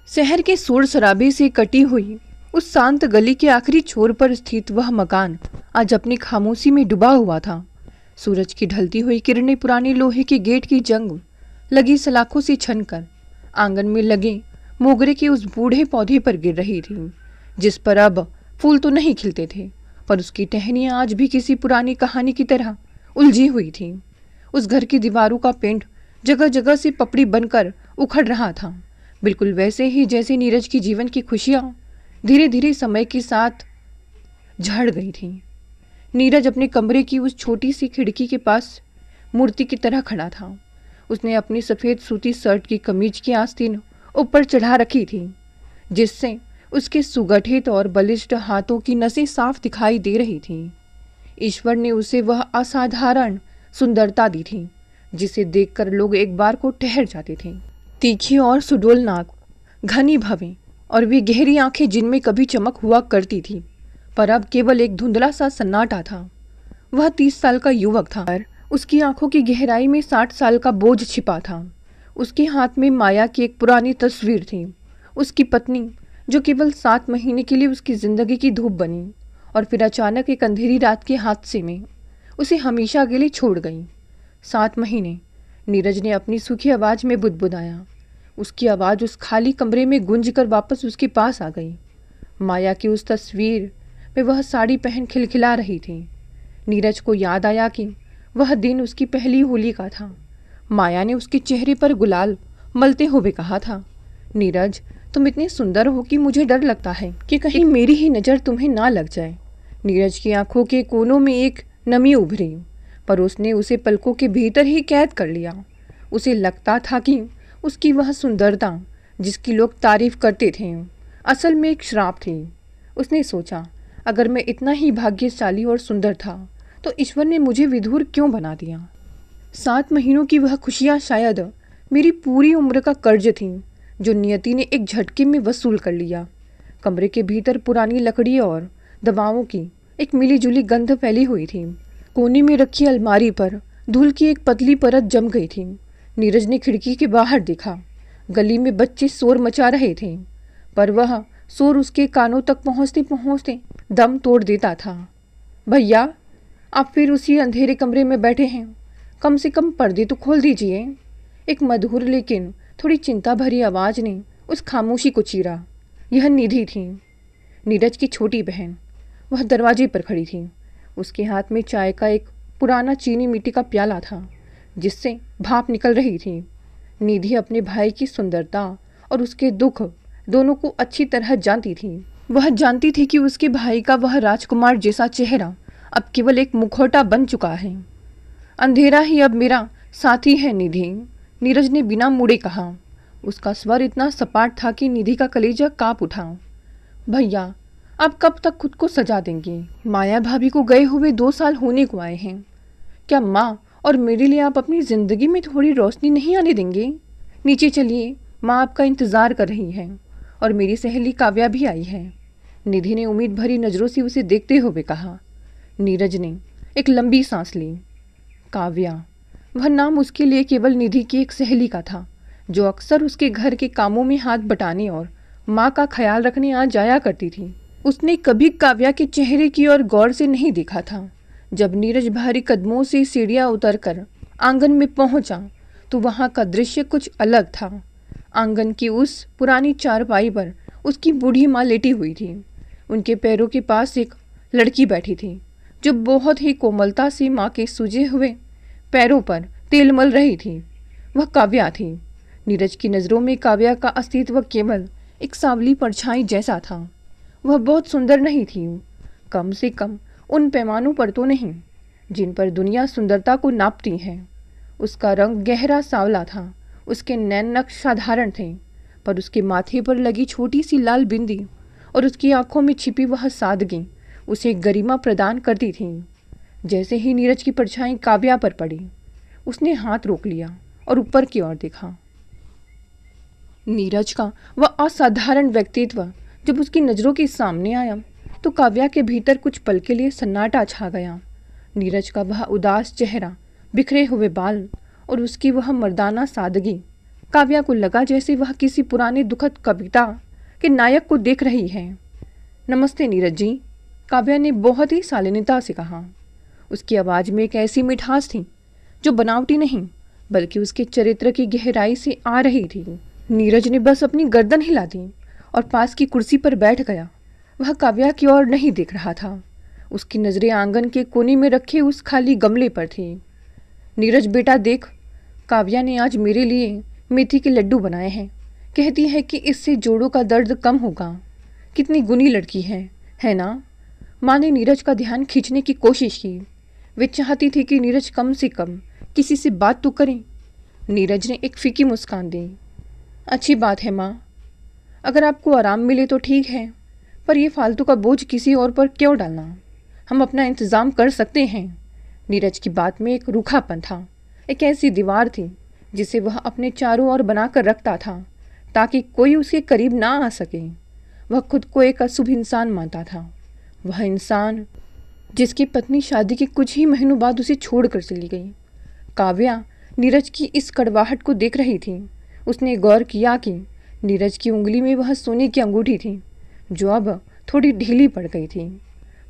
शहर के शोर शराबे से कटी हुई उस शांत गली के आखिरी छोर पर स्थित वह मकान आज अपनी खामोशी में डूबा हुआ था। सूरज की ढलती हुई किरणें पुराने लोहे के गेट की जंग लगी सलाखों से छनकर आंगन में लगे मोगरे के उस बूढ़े पौधे पर गिर रही थी, जिस पर अब फूल तो नहीं खिलते थे, पर उसकी टहनियां आज भी किसी पुरानी कहानी की तरह उलझी हुई थी। उस घर की दीवारों का पेंट जगह जगह से पपड़ी बनकर उखड़ रहा था, बिल्कुल वैसे ही जैसे नीरज की जीवन की खुशियां धीरे धीरे समय के साथ झड़ गई थी। नीरज अपने कमरे की उस छोटी सी खिड़की के पास मूर्ति की तरह खड़ा था। उसने अपनी सफ़ेद सूती शर्ट की कमीज की आस्तीन ऊपर चढ़ा रखी थी, जिससे उसके सुगठित और बलिष्ठ हाथों की नसें साफ दिखाई दे रही थीं। ईश्वर ने उसे वह असाधारण सुंदरता दी थी जिसे देखकर लोग एक बार को ठहर जाते थे। तीखी और सुडौल नाक, घनी भवें और वे गहरी आंखें जिनमें कभी चमक हुआ करती थी, पर अब केवल एक धुंधला सा सन्नाटा था। वह 30 साल का युवक था, पर उसकी आंखों की गहराई में 60 साल का बोझ छिपा था। उसके हाथ में माया की एक पुरानी तस्वीर थी, उसकी पत्नी, जो केवल 7 महीने के लिए उसकी जिंदगी की धूप बनी और फिर अचानक एक अंधेरी रात के हादसे में उसे हमेशा के लिए छोड़ गई। 7 महीने, नीरज ने अपनी सूखी आवाज़ में बुदबुदाया। उसकी आवाज़ उस खाली कमरे में गूंज कर वापस उसके पास आ गई। माया की उस तस्वीर में वह साड़ी पहन खिलखिला रही थी। नीरज को याद आया कि वह दिन उसकी पहली होली का था। माया ने उसके चेहरे पर गुलाल मलते हुए कहा था, नीरज, तुम इतने सुंदर हो कि मुझे डर लगता है कि कहीं मेरी ही नज़र तुम्हें ना लग जाए। नीरज की आंखों के कोनों में एक नमी उभरी, पर उसने उसे पलकों के भीतर ही कैद कर लिया। उसे लगता था कि उसकी वह सुंदरता जिसकी लोग तारीफ करते थे असल में एक श्राप थी। उसने सोचा, अगर मैं इतना ही भाग्यशाली और सुंदर था तो ईश्वर ने मुझे विधुर क्यों बना दिया। 7 महीनों की वह खुशियाँ शायद मेरी पूरी उम्र का कर्ज थी जो नियति ने एक झटके में वसूल कर लिया। कमरे के भीतर पुरानी लकड़ी और दवाओं की एक मिलीजुली गंध फैली हुई थी। कोने में रखी अलमारी पर धूल की एक पतली परत जम गई थी। नीरज ने खिड़की के बाहर देखा। गली में बच्चे शोर मचा रहे थे, पर वह शोर उसके कानों तक पहुंचते पहुंचते दम तोड़ देता था। भैया, आप फिर उसी अंधेरे कमरे में बैठे हैं, कम से कम पर्दे तो खोल दीजिए। एक मधुर लेकिन थोड़ी चिंता भरी आवाज़ ने उस खामोशी को चीरा। यह निधि थी, नीरज की छोटी बहन। वह दरवाजे पर खड़ी थी। उसके हाथ में चाय का एक पुराना चीनी मिट्टी का प्याला था जिससे भाप निकल रही थी। निधि अपने भाई की सुंदरता और उसके दुख दोनों को अच्छी तरह जानती थी। वह जानती थी कि उसके भाई का वह राजकुमार जैसा चेहरा अब केवल एक मुखौटा बन चुका है। अंधेरा ही अब मेरा साथी है निधि, नीरज ने बिना मुड़े कहा। उसका स्वर इतना सपाट था कि निधि का कलेजा कांप उठा। भैया, आप कब तक खुद को सजा देंगे? माया भाभी को गए हुए 2 साल होने को आए हैं। क्या माँ और मेरे लिए आप अपनी ज़िंदगी में थोड़ी रोशनी नहीं आने देंगे? नीचे चलिए, माँ आपका इंतज़ार कर रही है और मेरी सहेली काव्या भी आई है। निधि ने उम्मीद भरी नज़रों से उसे देखते हुए कहा। नीरज ने एक लंबी सांस ली। काव्या, वह नाम उसके लिए केवल निधि की एक सहेली का था जो अक्सर उसके घर के कामों में हाथ बटाने और माँ का ख्याल रखने आ जाया करती थी। उसने कभी काव्या के चेहरे की ओर गौर से नहीं देखा था। जब नीरज भारी कदमों से सीढ़ियाँ उतरकर आंगन में पहुंचा तो वहां का दृश्य कुछ अलग था। आंगन की उस पुरानी चारपाई पर उसकी बूढ़ी माँ लेटी हुई थी। उनके पैरों के पास एक लड़की बैठी थी जो बहुत ही कोमलता से माँ के सूजे हुए पैरों पर तेल मल रही थी। वह काव्या थी। नीरज की नज़रों में काव्या का अस्तित्व केवल एक सांवली परछाई जैसा था। वह बहुत सुंदर नहीं थी, कम से कम उन पैमानों पर तो नहीं जिन पर दुनिया सुंदरता को नापती है। उसका रंग गहरा सांवला था, उसके नैन नक्श साधारण थे, पर उसके माथे पर लगी छोटी सी लाल बिंदी और उसकी आंखों में छिपी वह सादगी उसे गरिमा प्रदान करती थी। जैसे ही नीरज की परछाई काव्या पर पड़ी, उसने हाथ रोक लिया और ऊपर की ओर देखा। नीरज का वह असाधारण व्यक्तित्व जब उसकी नज़रों के सामने आया तो काव्या के भीतर कुछ पल के लिए सन्नाटा छा गया। नीरज का वह उदास चेहरा, बिखरे हुए बाल और उसकी वह मर्दाना सादगी काव्या को लगा जैसे वह किसी पुराने दुखद कविता के नायक को देख रही है। नमस्ते नीरज जी, काव्या ने बहुत ही शालीनता से कहा। उसकी आवाज़ में एक ऐसी मिठास थी जो बनावटी नहीं बल्कि उसके चरित्र की गहराई से आ रही थी। नीरज ने बस अपनी गर्दन हिला दी और पास की कुर्सी पर बैठ गया। वह काव्या की ओर नहीं देख रहा था। उसकी नज़रें आंगन के कोने में रखे उस खाली गमले पर थी। नीरज बेटा देख, काव्या ने आज मेरे लिए मेथी के लड्डू बनाए हैं। कहती है कि इससे जोड़ों का दर्द कम होगा। कितनी गुनी लड़की है ना? माँ ने नीरज का ध्यान खींचने की कोशिश की। वे चाहती थी कि नीरज कम से कम किसी से बात तो करें। नीरज ने एक फीकी मुस्कान दी। अच्छी बात है माँ, अगर आपको आराम मिले तो ठीक है, पर यह फालतू का बोझ किसी और पर क्यों डालना? हम अपना इंतज़ाम कर सकते हैं। नीरज की बात में एक रूखापन था। एक ऐसी दीवार थी जिसे वह अपने चारों ओर बनाकर रखता था ताकि कोई उसके करीब ना आ सके। वह खुद को एक अशुभ इंसान मानता था। वह इंसान जिसकी पत्नी शादी के कुछ ही महीनों बाद उसे छोड़कर चली गई। काव्या नीरज की इस कड़वाहट को देख रही थी। उसने गौर किया कि नीरज की उंगली में वह सोने की अंगूठी थी जो अब थोड़ी ढीली पड़ गई थी।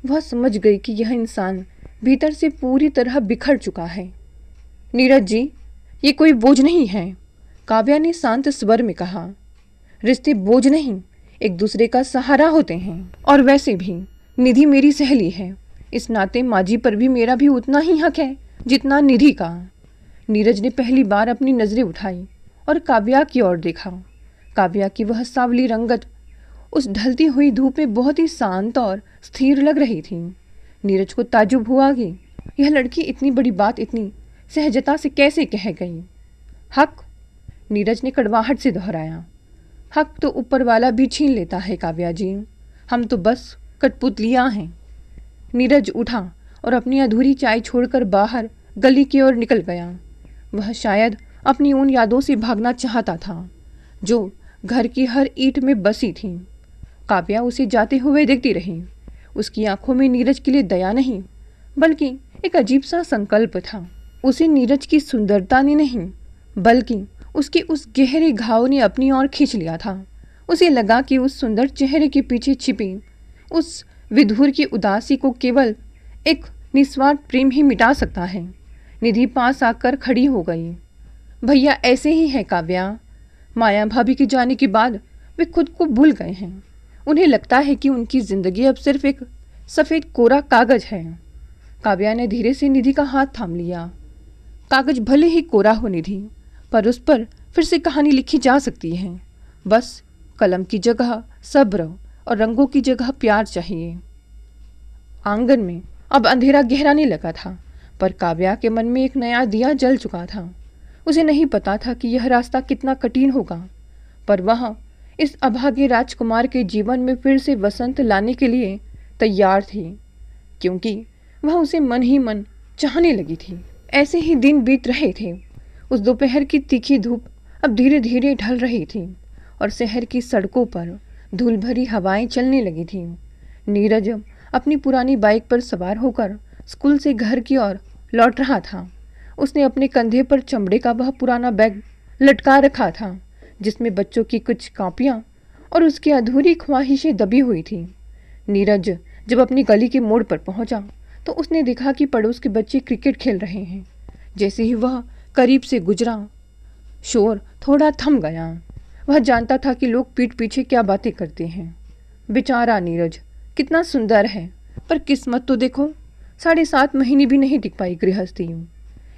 वह समझ गई कि यह इंसान भीतर से पूरी तरह बिखर चुका है। नीरज जी, ये कोई बोझ नहीं है, काव्या ने शांत स्वर में कहा। रिश्ते बोझ नहीं, एक दूसरे का सहारा होते हैं। और वैसे भी निधि मेरी सहेली है, इस नाते माजी पर भी मेरा भी उतना ही हक है जितना निधि का। नीरज ने पहली बार अपनी नज़रें उठाई और काव्या की ओर देखा। काव्या की वह सांवली रंगत उस ढलती हुई धूप में बहुत ही शांत और स्थिर लग रही थी। नीरज को ताज्जुब हुआ कि यह लड़की इतनी बड़ी बात इतनी सहजता से कैसे कह गई। हक, नीरज ने कड़वाहट से दोहराया। हक तो ऊपर वाला भी छीन लेता है काव्या जी, हम तो बस कठपुतलियाँ हैं। नीरज उठा और अपनी अधूरी चाय छोड़कर बाहर गली की ओर निकल गया। वह शायद अपनी उन यादों से भागना चाहता था जो घर की हर ईंट में बसी थीं। काव्या उसे जाते हुए देखती रही। उसकी आंखों में नीरज के लिए दया नहीं बल्कि एक अजीब सा संकल्प था। उसे नीरज की सुंदरता ने नहीं बल्कि उसके उस गहरे घाव ने अपनी ओर खींच लिया था। उसे लगा कि उस सुंदर चेहरे के पीछे छिपी उस विधुर की उदासी को केवल एक निस्वार्थ प्रेम ही मिटा सकता है। निधि पास आकर खड़ी हो गई। भैया ऐसे ही है काव्या, माया भाभी के जाने के बाद वे खुद को भूल गए हैं। उन्हें लगता है कि उनकी जिंदगी अब सिर्फ एक सफ़ेद कोरा कागज है। काव्या ने धीरे से निधि का हाथ थाम लिया। कागज भले ही कोरा हो निधि, पर उस पर फिर से कहानी लिखी जा सकती है। बस कलम की जगह सब्र और रंगों की जगह प्यार चाहिए। आंगन में अब अंधेरा गहराने लगा था, पर काव्या के मन में एक नया दिया जल चुका था। उसे नहीं पता था कि यह रास्ता कितना कठिन होगा, पर वह इस अभागे राजकुमार के जीवन में फिर से वसंत लाने के लिए तैयार थी, क्योंकि वह उसे मन ही मन चाहने लगी थी। ऐसे ही दिन बीत रहे थे। उस दोपहर की तीखी धूप अब धीरे धीरे ढल रही थी और शहर की सड़कों पर धूल भरी हवाएं चलने लगी थीं। नीरज अपनी पुरानी बाइक पर सवार होकर स्कूल से घर की ओर लौट रहा था। उसने अपने कंधे पर चमड़े का वह पुराना बैग लटका रखा था जिसमें बच्चों की कुछ कॉपियाँ और उसकी अधूरी ख्वाहिशें दबी हुई थीं। नीरज जब अपनी गली के मोड़ पर पहुंचा तो उसने देखा कि पड़ोस के बच्चे क्रिकेट खेल रहे हैं। जैसे ही वह करीब से गुजरा, शोर थोड़ा थम गया। वह जानता था कि लोग पीठ पीछे क्या बातें करते हैं। बेचारा नीरज कितना सुंदर है, पर किस्मत तो देखो, 7.5 महीने भी नहीं टिक पाई गृहस्थी।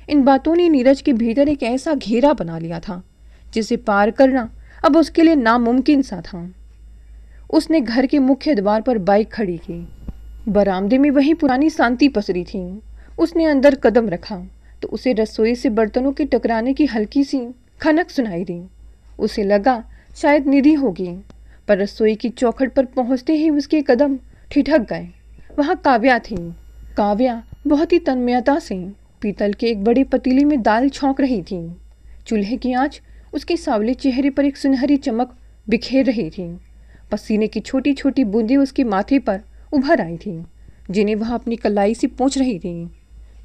इन बातों ने नीरज के भीतर एक ऐसा घेरा बना लिया था जिसे पार करना अब उसके लिए नामुमकिन सा था। उसने घर के मुख्य द्वार पर बाइक खड़ी की। बरामदे में वही पुरानी शांति पसरी थी। उसने अंदर कदम रखा तो उसे रसोई से बर्तनों के टकराने की हल्की सी खनक सुनाई दी। उसे लगा शायद निधि होगी, पर रसोई की चौखट पर पहुंचते ही उसके कदम ठिठक गए। वहाँ काव्या थी। काव्या बहुत ही तन्मयता से पीतल के एक बड़े पतीले में दाल छौंक रही थी। चूल्हे की आंच उसके सांवले चेहरे पर एक सुनहरी चमक बिखेर रही थी। पसीने की छोटी छोटी बूंदें उसके माथे पर उभर आई थी, जिन्हें वह अपनी कलाई से पोंछ रही थी।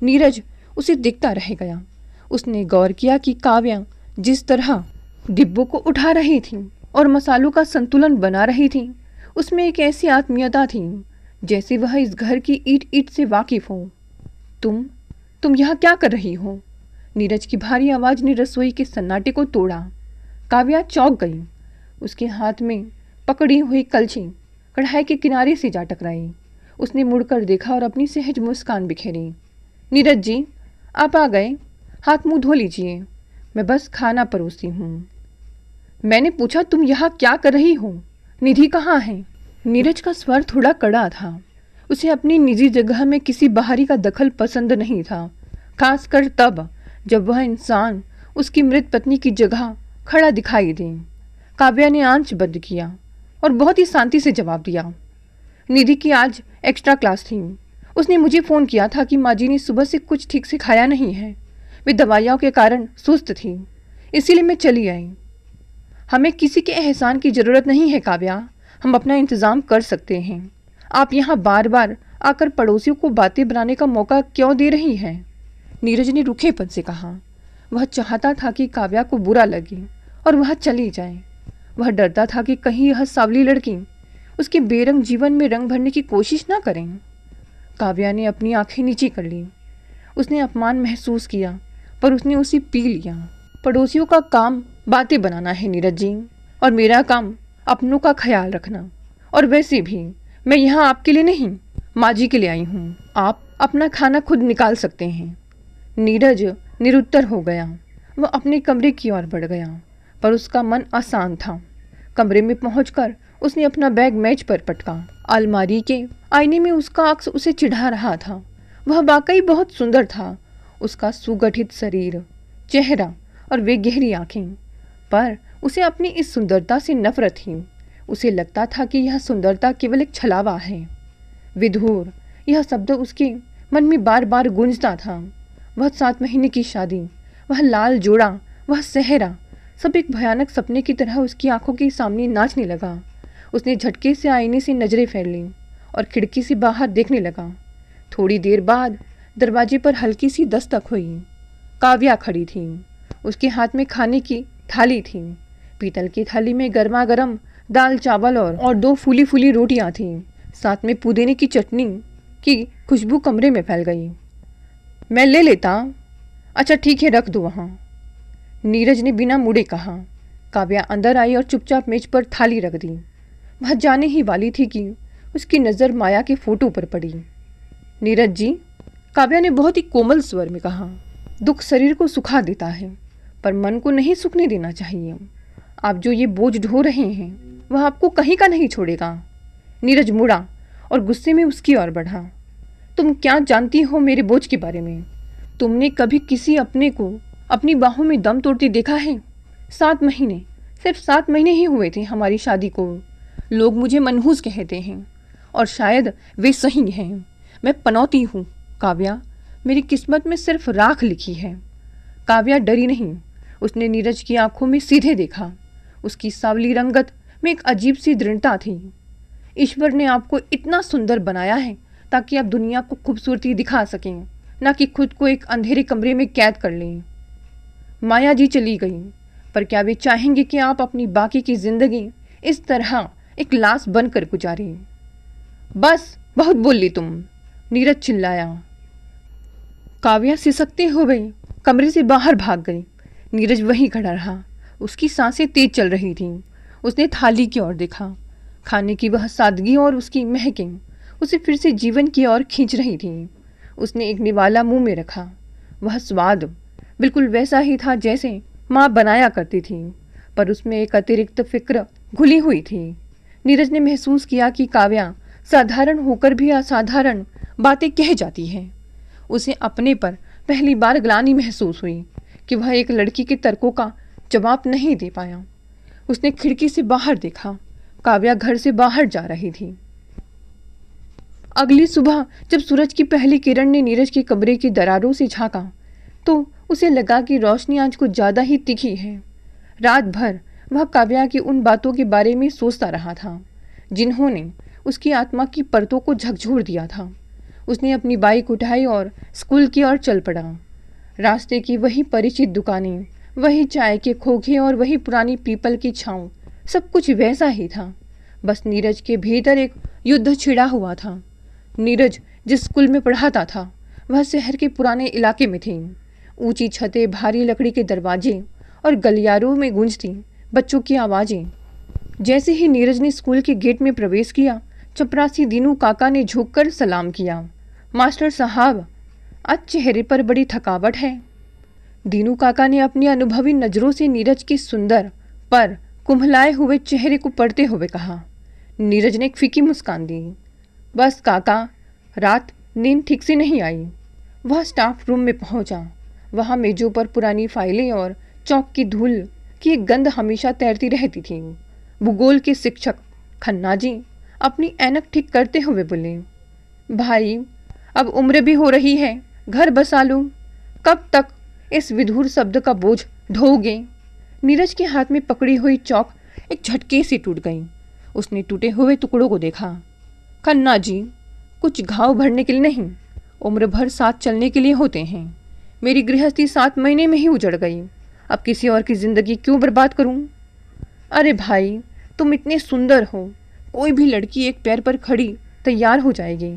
नीरज उसे देखता रह गया। उसने गौर किया कि काव्या जिस तरह डिब्बों को उठा रही थी और मसालों का संतुलन बना रही थी। उसमें एक ऐसी आत्मीयता थी जैसे वह इस घर की ईंट ईंट से वाकिफ हो। तुम यहाँ क्या कर रही हो? नीरज की भारी आवाज ने रसोई के सन्नाटे को तोड़ा। काव्या चौंक गई। उसके हाथ में पकड़ी हुई कलछी कढ़ाई के किनारे से जा टकराई। उसने मुड़कर देखा और अपनी सहज मुस्कान बिखेरी। नीरज जी, आप आ गए? हाथ मुंह धो लीजिए, मैं बस खाना परोसती हूँ। मैंने पूछा तुम यहाँ क्या कर रही हो? निधि कहाँ है? नीरज का स्वर थोड़ा कड़ा था। उसे अपनी निजी जगह में किसी बाहरी का दखल पसंद नहीं था, खासकर तब जब वह इंसान उसकी मृत पत्नी की जगह खड़ा दिखाई दे। काव्या ने आंच बंद किया और बहुत ही शांति से जवाब दिया। निधि की आज एक्स्ट्रा क्लास थी। उसने मुझे फ़ोन किया था कि माँ जी ने सुबह से कुछ ठीक से खाया नहीं है, वे दवाइयों के कारण सुस्त थी, इसीलिए मैं चली आई। हमें किसी के एहसान की ज़रूरत नहीं है काव्या, हम अपना इंतज़ाम कर सकते हैं। आप यहाँ बार बार आकर पड़ोसियों को बातें बनाने का मौका क्यों दे रही हैं? नीरज ने रूखेपन से कहा। वह चाहता था कि काव्या को बुरा लगे और वह चली जाए। वह डरता था कि कहीं यह सावली लड़की उसके बेरंग जीवन में रंग भरने की कोशिश ना करें। काव्या ने अपनी आंखें नीचे कर ली। उसने अपमान महसूस किया, पर उसने उसे पी लिया। पड़ोसियों का काम बातें बनाना है नीरज जी, और मेरा काम अपनों का ख्याल रखना। और वैसे भी मैं यहाँ आपके लिए नहीं, माँ जी के लिए आई हूँ। आप अपना खाना खुद निकाल सकते हैं। नीरज निरुत्तर हो गया। वह अपने कमरे की ओर बढ़ गया, पर उसका मन अशांत था। कमरे में पहुंचकर उसने अपना बैग मेज पर पटका। अलमारी के आईने में उसका अक्स उसे चिढ़ा रहा था। वह वाकई बहुत सुंदर था। उसका सुगठित शरीर, चेहरा और वे गहरी आंखें। पर उसे अपनी इस सुंदरता से नफरत थी। उसे लगता था कि यह सुंदरता केवल एक छलावा है। विधुर, यह शब्द उसके मन में बार बार गूंजता था। वह 7 महीने की शादी, वह लाल जोड़ा, वह सेहरा, सब एक भयानक सपने की तरह उसकी आंखों के सामने नाचने लगा। उसने झटके से आईने से नजरें फेर लीं और खिड़की से बाहर देखने लगा। थोड़ी देर बाद दरवाजे पर हल्की सी दस्तक हुई। काव्या खड़ी थी। उसके हाथ में खाने की थाली थी। पीतल की थाली में गर्मा गर्म दाल चावल और 2 फूली फूली रोटियां थीं। साथ में पुदीने की चटनी की खुशबू कमरे में फैल गई। मैं ले लेता। अच्छा ठीक है, रख दो वहाँ, नीरज ने बिना मुड़े कहा। काव्या अंदर आई और चुपचाप मेज पर थाली रख दी। वह जाने ही वाली थी कि उसकी नज़र माया के फोटो पर पड़ी। नीरज जी, काव्या ने बहुत ही कोमल स्वर में कहा, दुख शरीर को सुखा देता है, पर मन को नहीं सुखने देना चाहिए। आप जो ये बोझ ढो रहे हैं वह आपको कहीं का नहीं छोड़ेगा। नीरज मुड़ा और गुस्से में उसकी ओर बढ़ा। तुम क्या जानती हो मेरे बोझ के बारे में? तुमने कभी किसी अपने को अपनी बाहों में दम तोड़ते देखा है? 7 महीने, सिर्फ 7 महीने ही हुए थे हमारी शादी को। लोग मुझे मनहूस कहते हैं और शायद वे सही हैं। मैं पनौती हूँ काव्या, मेरी किस्मत में सिर्फ राख लिखी है। काव्या डरी नहीं। उसने नीरज की आंखों में सीधे देखा। उसकी सावली रंगत में एक अजीब सी दृढ़ता थी। ईश्वर ने आपको इतना सुंदर बनाया है ताकि आप दुनिया को खूबसूरती दिखा सकें, ना कि खुद को एक अंधेरे कमरे में कैद कर लें। माया जी चली गई, पर क्या वे चाहेंगे कि आप अपनी बाकी की जिंदगी इस तरह एक लाश बनकर गुजारें? बस बहुत बोल ली तुम, नीरज चिल्लाया। काव्या सिसकते हुए कमरे से बाहर भाग गई। नीरज वहीं खड़ा रहा। उसकी सांसें तेज चल रही थीं। उसने थाली की ओर देखा। खाने की वह सादगी और उसकी महकें उसे फिर से जीवन की ओर खींच रही थीं। उसने एक निवाला मुंह में रखा। वह स्वाद बिल्कुल वैसा ही था जैसे माँ बनाया करती थी, पर उसमें एक अतिरिक्त फिक्र घुली हुई थी। नीरज ने महसूस किया कि काव्या साधारण होकर भी असाधारण बातें कह जाती है। उसे अपने पर पहली बार ग्लानि महसूस हुई कि वह एक लड़की के तर्कों का जवाब नहीं दे पाया। उसने खिड़की से बाहर देखा। काव्या घर से बाहर जा रही थी। अगली सुबह जब सूरज की पहली किरण ने नीरज के कमरे की दरारों से झांका तो उसे लगा कि रोशनी आज कुछ ज़्यादा ही तीखी है। रात भर वह काव्या की उन बातों के बारे में सोचता रहा था जिन्होंने उसकी आत्मा की परतों को झकझोर दिया था। उसने अपनी बाइक उठाई और स्कूल की ओर चल पड़ा। रास्ते की वही परिचित दुकानें, वही चाय के खोखे और वही पुरानी पीपल की छांव, सब कुछ वैसा ही था। बस नीरज के भीतर एक युद्ध छिड़ा हुआ था। नीरज जिस स्कूल में पढ़ाता था वह शहर के पुराने इलाके में थी। ऊंची छतें, भारी लकड़ी के दरवाजे और गलियारों में गूंजती बच्चों की आवाज़ें। जैसे ही नीरज ने स्कूल के गेट में प्रवेश किया, चपरासी दीनू काका ने झुककर सलाम किया। मास्टर साहब, आज चेहरे पर बड़ी थकावट है। दीनू काका ने अपनी अनुभवी नज़रों से नीरज के सुंदर पर कुम्हलाए हुए चेहरे को पढ़ते हुए कहा। नीरज ने एक फीकी मुस्कान दी। बस काका, रात नींद ठीक से नहीं आई। वह स्टाफ रूम में पहुंचा। वहां मेजों पर पुरानी फाइलें और चौक की धूल की एक गंध हमेशा तैरती रहती थी। भूगोल के शिक्षक खन्ना जी अपनी ऐनक ठीक करते हुए बोले, भाई अब उम्र भी हो रही है, घर बसा लो। कब तक इस विधुर शब्द का बोझ ढोओगे? नीरज के हाथ में पकड़ी हुई चौक एक झटके से टूट गई। उसने टूटे हुए टुकड़ों को देखा। खन्ना जी, कुछ घाव भरने के लिए नहीं, उम्र भर साथ चलने के लिए होते हैं। मेरी गृहस्थी 7 महीने में ही उजड़ गई। अब किसी और की जिंदगी क्यों बर्बाद करूं? अरे भाई, तुम इतने सुंदर हो, कोई भी लड़की एक पैर पर खड़ी तैयार हो जाएगी।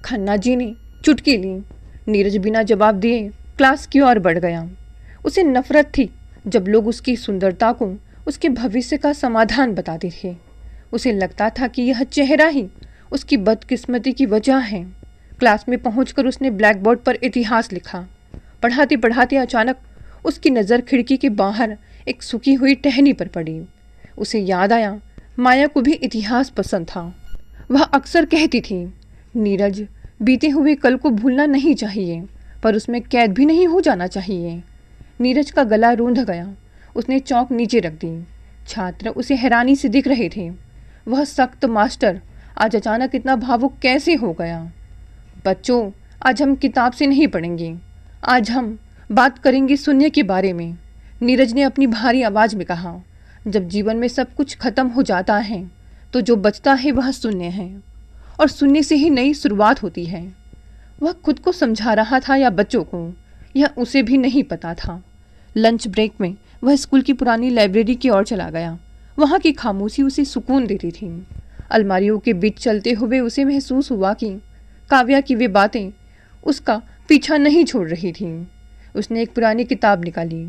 खन्ना जी ने चुटकी ली। नीरज बिना जवाब दिए क्लास की ओर बढ़ गया। उसे नफरत थी जब लोग उसकी सुंदरता को उसके भविष्य का समाधान बताते थे। उसे लगता था कि यह चेहरा ही उसकी बदकिस्मती की वजह है। क्लास में पहुंचकर उसने ब्लैक बोर्ड पर इतिहास लिखा। पढ़ाते पढ़ाते अचानक उसकी नज़र खिड़की के बाहर एक सूखी हुई टहनी पर पड़ी। उसे याद आया, माया को भी इतिहास पसंद था। वह अक्सर कहती थी, नीरज, बीते हुए कल को भूलना नहीं चाहिए, पर उसमें कैद भी नहीं हो जाना चाहिए। नीरज का गला रूंध गया। उसने चौक नीचे रख दी। छात्र उसे हैरानी से देख रहे थे। वह सख्त मास्टर आज अचानक इतना भावुक कैसे हो गया? बच्चों, आज हम किताब से नहीं पढ़ेंगे, आज हम बात करेंगे शून्य के बारे में। नीरज ने अपनी भारी आवाज़ में कहा। जब जीवन में सब कुछ खत्म हो जाता है तो जो बचता है वह शून्य है, और शून्य से ही नई शुरुआत होती है। वह खुद को समझा रहा था या बच्चों को, यह उसे भी नहीं पता था। लंच ब्रेक में वह स्कूल की पुरानी लाइब्रेरी की ओर चला गया। वहाँ की खामोशी उसे सुकून देती थी। अलमारियों के बीच चलते हुए उसे महसूस हुआ कि काव्या की वे बातें उसका पीछा नहीं छोड़ रही थीं। उसने एक पुरानी किताब निकाली।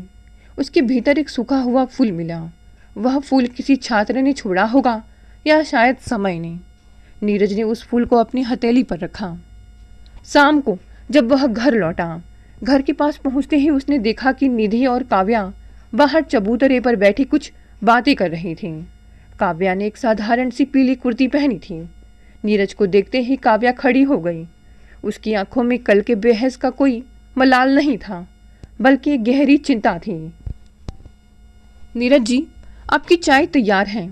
उसके भीतर एक सूखा हुआ फूल मिला। वह फूल किसी छात्र ने छोड़ा होगा या शायद समय ने। नीरज ने उस फूल को अपनी हथेली पर रखा। शाम को जब वह घर लौटा, घर के पास पहुंचते ही उसने देखा कि निधि और काव्या बाहर चबूतरे पर बैठी कुछ बातें कर रही थीं। काव्या ने एक साधारण सी पीली कुर्ती पहनी थी। नीरज को देखते ही काव्या खड़ी हो गई। उसकी आंखों में कल के बेहस का कोई मलाल नहीं था, बल्कि एक गहरी चिंता थी। नीरज जी, आपकी चाय तैयार है।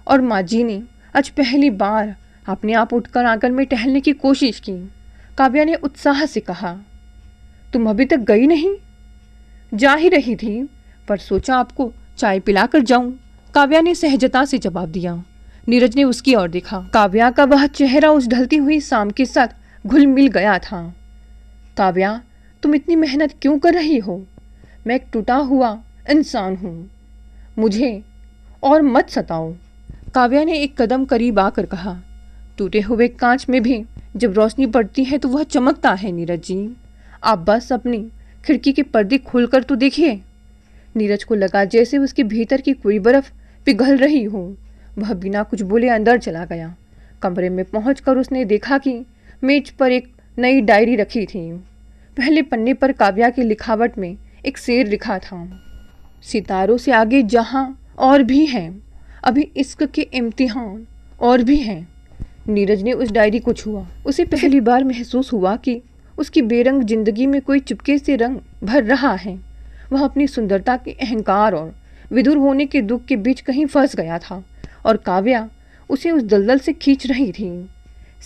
और माँ जी ने आज पहली बार अपने आप उठकर आंगन में टहलने की कोशिश की। काव्या ने उत्साह से कहा, तुम अभी तक गई नहीं? जा ही रही थी, पर सोचा आपको चाय पिलाकर जाऊं। काव्या ने सहजता से जवाब दिया। नीरज ने उसकी ओर देखा। काव्या का वह चेहरा उस ढलती हुई शाम के साथ घुल मिल गया था। काव्या, तुम इतनी मेहनत क्यों कर रही हो? मैं एक टूटा हुआ इंसान हूँ, मुझे और मत सताओ। काव्या ने एक कदम करीब आकर कहा। टूटे हुए कांच में भी जब रोशनी पड़ती है तो वह चमकता है नीरज जी। आप बस अपनी खिड़की के पर्दे खोलकर तो देखिए। नीरज को लगा जैसे उसके भीतर की कोई बर्फ पिघल रही हो। वह बिना कुछ बोले अंदर चला गया। कमरे में पहुंचकर उसने देखा कि मेज पर एक नई डायरी रखी थी। पहले पन्ने पर काव्या की लिखावट में एक शेर लिखा था, सितारों से आगे जहां और भी हैं, अभी इश्क के इम्तिहान और भी हैं। नीरज ने उस डायरी को छुआ। उसे पहली बार महसूस हुआ कि उसकी बेरंग जिंदगी में कोई चुपके से रंग भर रहा है। वह अपनी सुंदरता के अहंकार और विधुर होने के दुख के बीच कहीं फंस गया था, और काव्या उसे उस दलदल से खींच रही थी।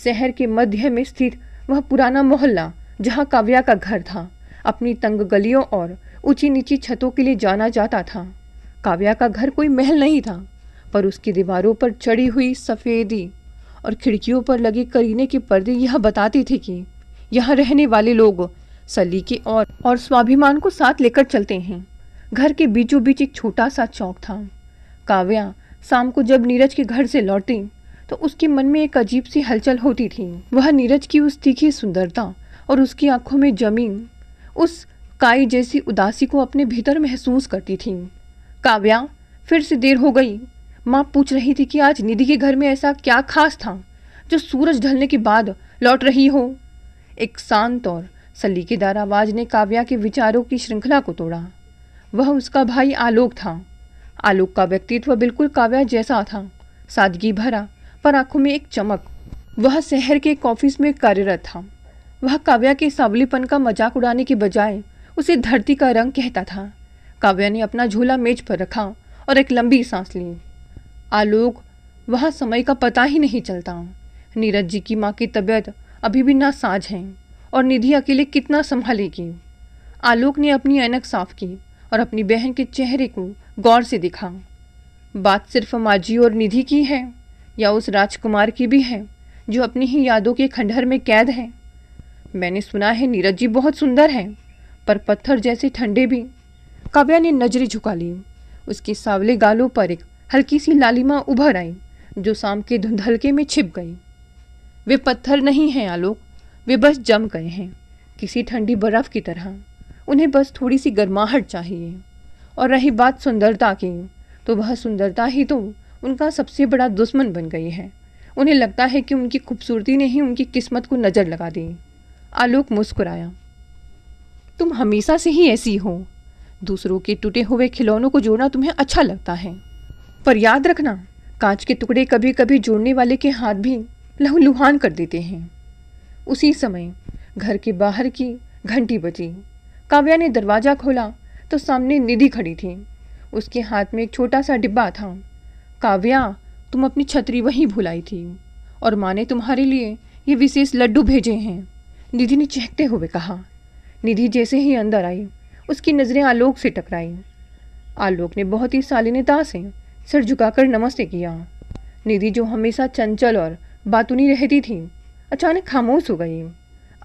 शहर के मध्य में स्थित वह पुराना मोहल्ला जहाँ काव्या का घर था, अपनी तंग गलियों और ऊंची नीची छतों के लिए जाना जाता था। काव्या का घर कोई महल नहीं था, पर उसकी दीवारों पर चढ़ी हुई सफ़ेदी और खिड़कियों पर लगे करीने के पर्दे यह बताते थे कि यहाँ रहने वाले लोग सलीके और स्वाभिमान को साथ लेकर चलते हैं। घर के बीचों बीच एक छोटा सा चौक था। काव्या शाम को जब नीरज के घर से लौटी तो उसके मन में एक अजीब सी हलचल होती थी। वह नीरज की उस तीखी सुंदरता और उसकी आंखों में जमी उस काई जैसी उदासी को अपने भीतर महसूस करती थी। काव्या, फिर से देर हो गई। माँ पूछ रही थी कि आज निधि के घर में ऐसा क्या खास था जो सूरज ढलने के बाद लौट रही हो। एक शांत और सलीकेदार आवाज ने काव्या के विचारों की श्रृंखला को तोड़ा। वह उसका भाई आलोक था। आलोक का व्यक्तित्व बिल्कुल काव्या जैसा था, सादगी भरा, पर आंखों में एक चमक। वह शहर के एक ऑफिस में कार्यरत था। वह काव्या के सावलीपन का मजाक उड़ाने के बजाय उसे धरती का रंग कहता था। काव्या ने अपना झोला मेज पर रखा और एक लंबी सांस ली। आलोक, वहाँ समय का पता ही नहीं चलता। नीरज जी की माँ की तबीयत अभी भी नासाज है और निधि अकेले कितना संभालेगी। आलोक ने अपनी ऐनक साफ की और अपनी बहन के चेहरे को गौर से देखा। बात सिर्फ माजी और निधि की है या उस राजकुमार की भी है जो अपनी ही यादों के खंडहर में कैद है? मैंने सुना है नीरज जी बहुत सुंदर हैं, पर पत्थर जैसे ठंडे भी। काव्या ने नजरें झुका ली। उसके सावले गालों पर एक हल्की सी लालिमा उभर आई जो शाम के धुंधलके में छिप गई। वे पत्थर नहीं हैं आलोक, वे बस जम गए हैं, किसी ठंडी बर्फ की तरह। उन्हें बस थोड़ी सी गर्माहट चाहिए। और रही बात सुंदरता की, तो वह सुंदरता ही तो उनका सबसे बड़ा दुश्मन बन गई है। उन्हें लगता है कि उनकी खूबसूरती ने ही उनकी किस्मत को नज़र लगा दी। आलोक मुस्कुराया। तुम हमेशा से ही ऐसी हो। दूसरों के टूटे हुए खिलौनों को जोड़ना तुम्हें अच्छा लगता है, पर याद रखना, कांच के टुकड़े कभी कभी जोड़ने वाले के हाथ भी लहूलुहान कर देते हैं। उसी समय घर के बाहर की घंटी बजी। काव्या ने दरवाज़ा खोला तो सामने निधि खड़ी थी। उसके हाथ में एक छोटा सा डिब्बा था। काव्या, तुम अपनी छतरी वहीं भुलाई थी और माँ ने तुम्हारे लिए ये विशेष लड्डू भेजे हैं, निधि ने चहकते हुए कहा। निधि जैसे ही अंदर आई, उसकी नज़रें आलोक से टकराई। आलोक ने बहुत ही शालीनता से सिर झुकाकर नमस्ते किया। निधि, जो हमेशा चंचल और बातूनी रहती थी, अचानक खामोश हो गई।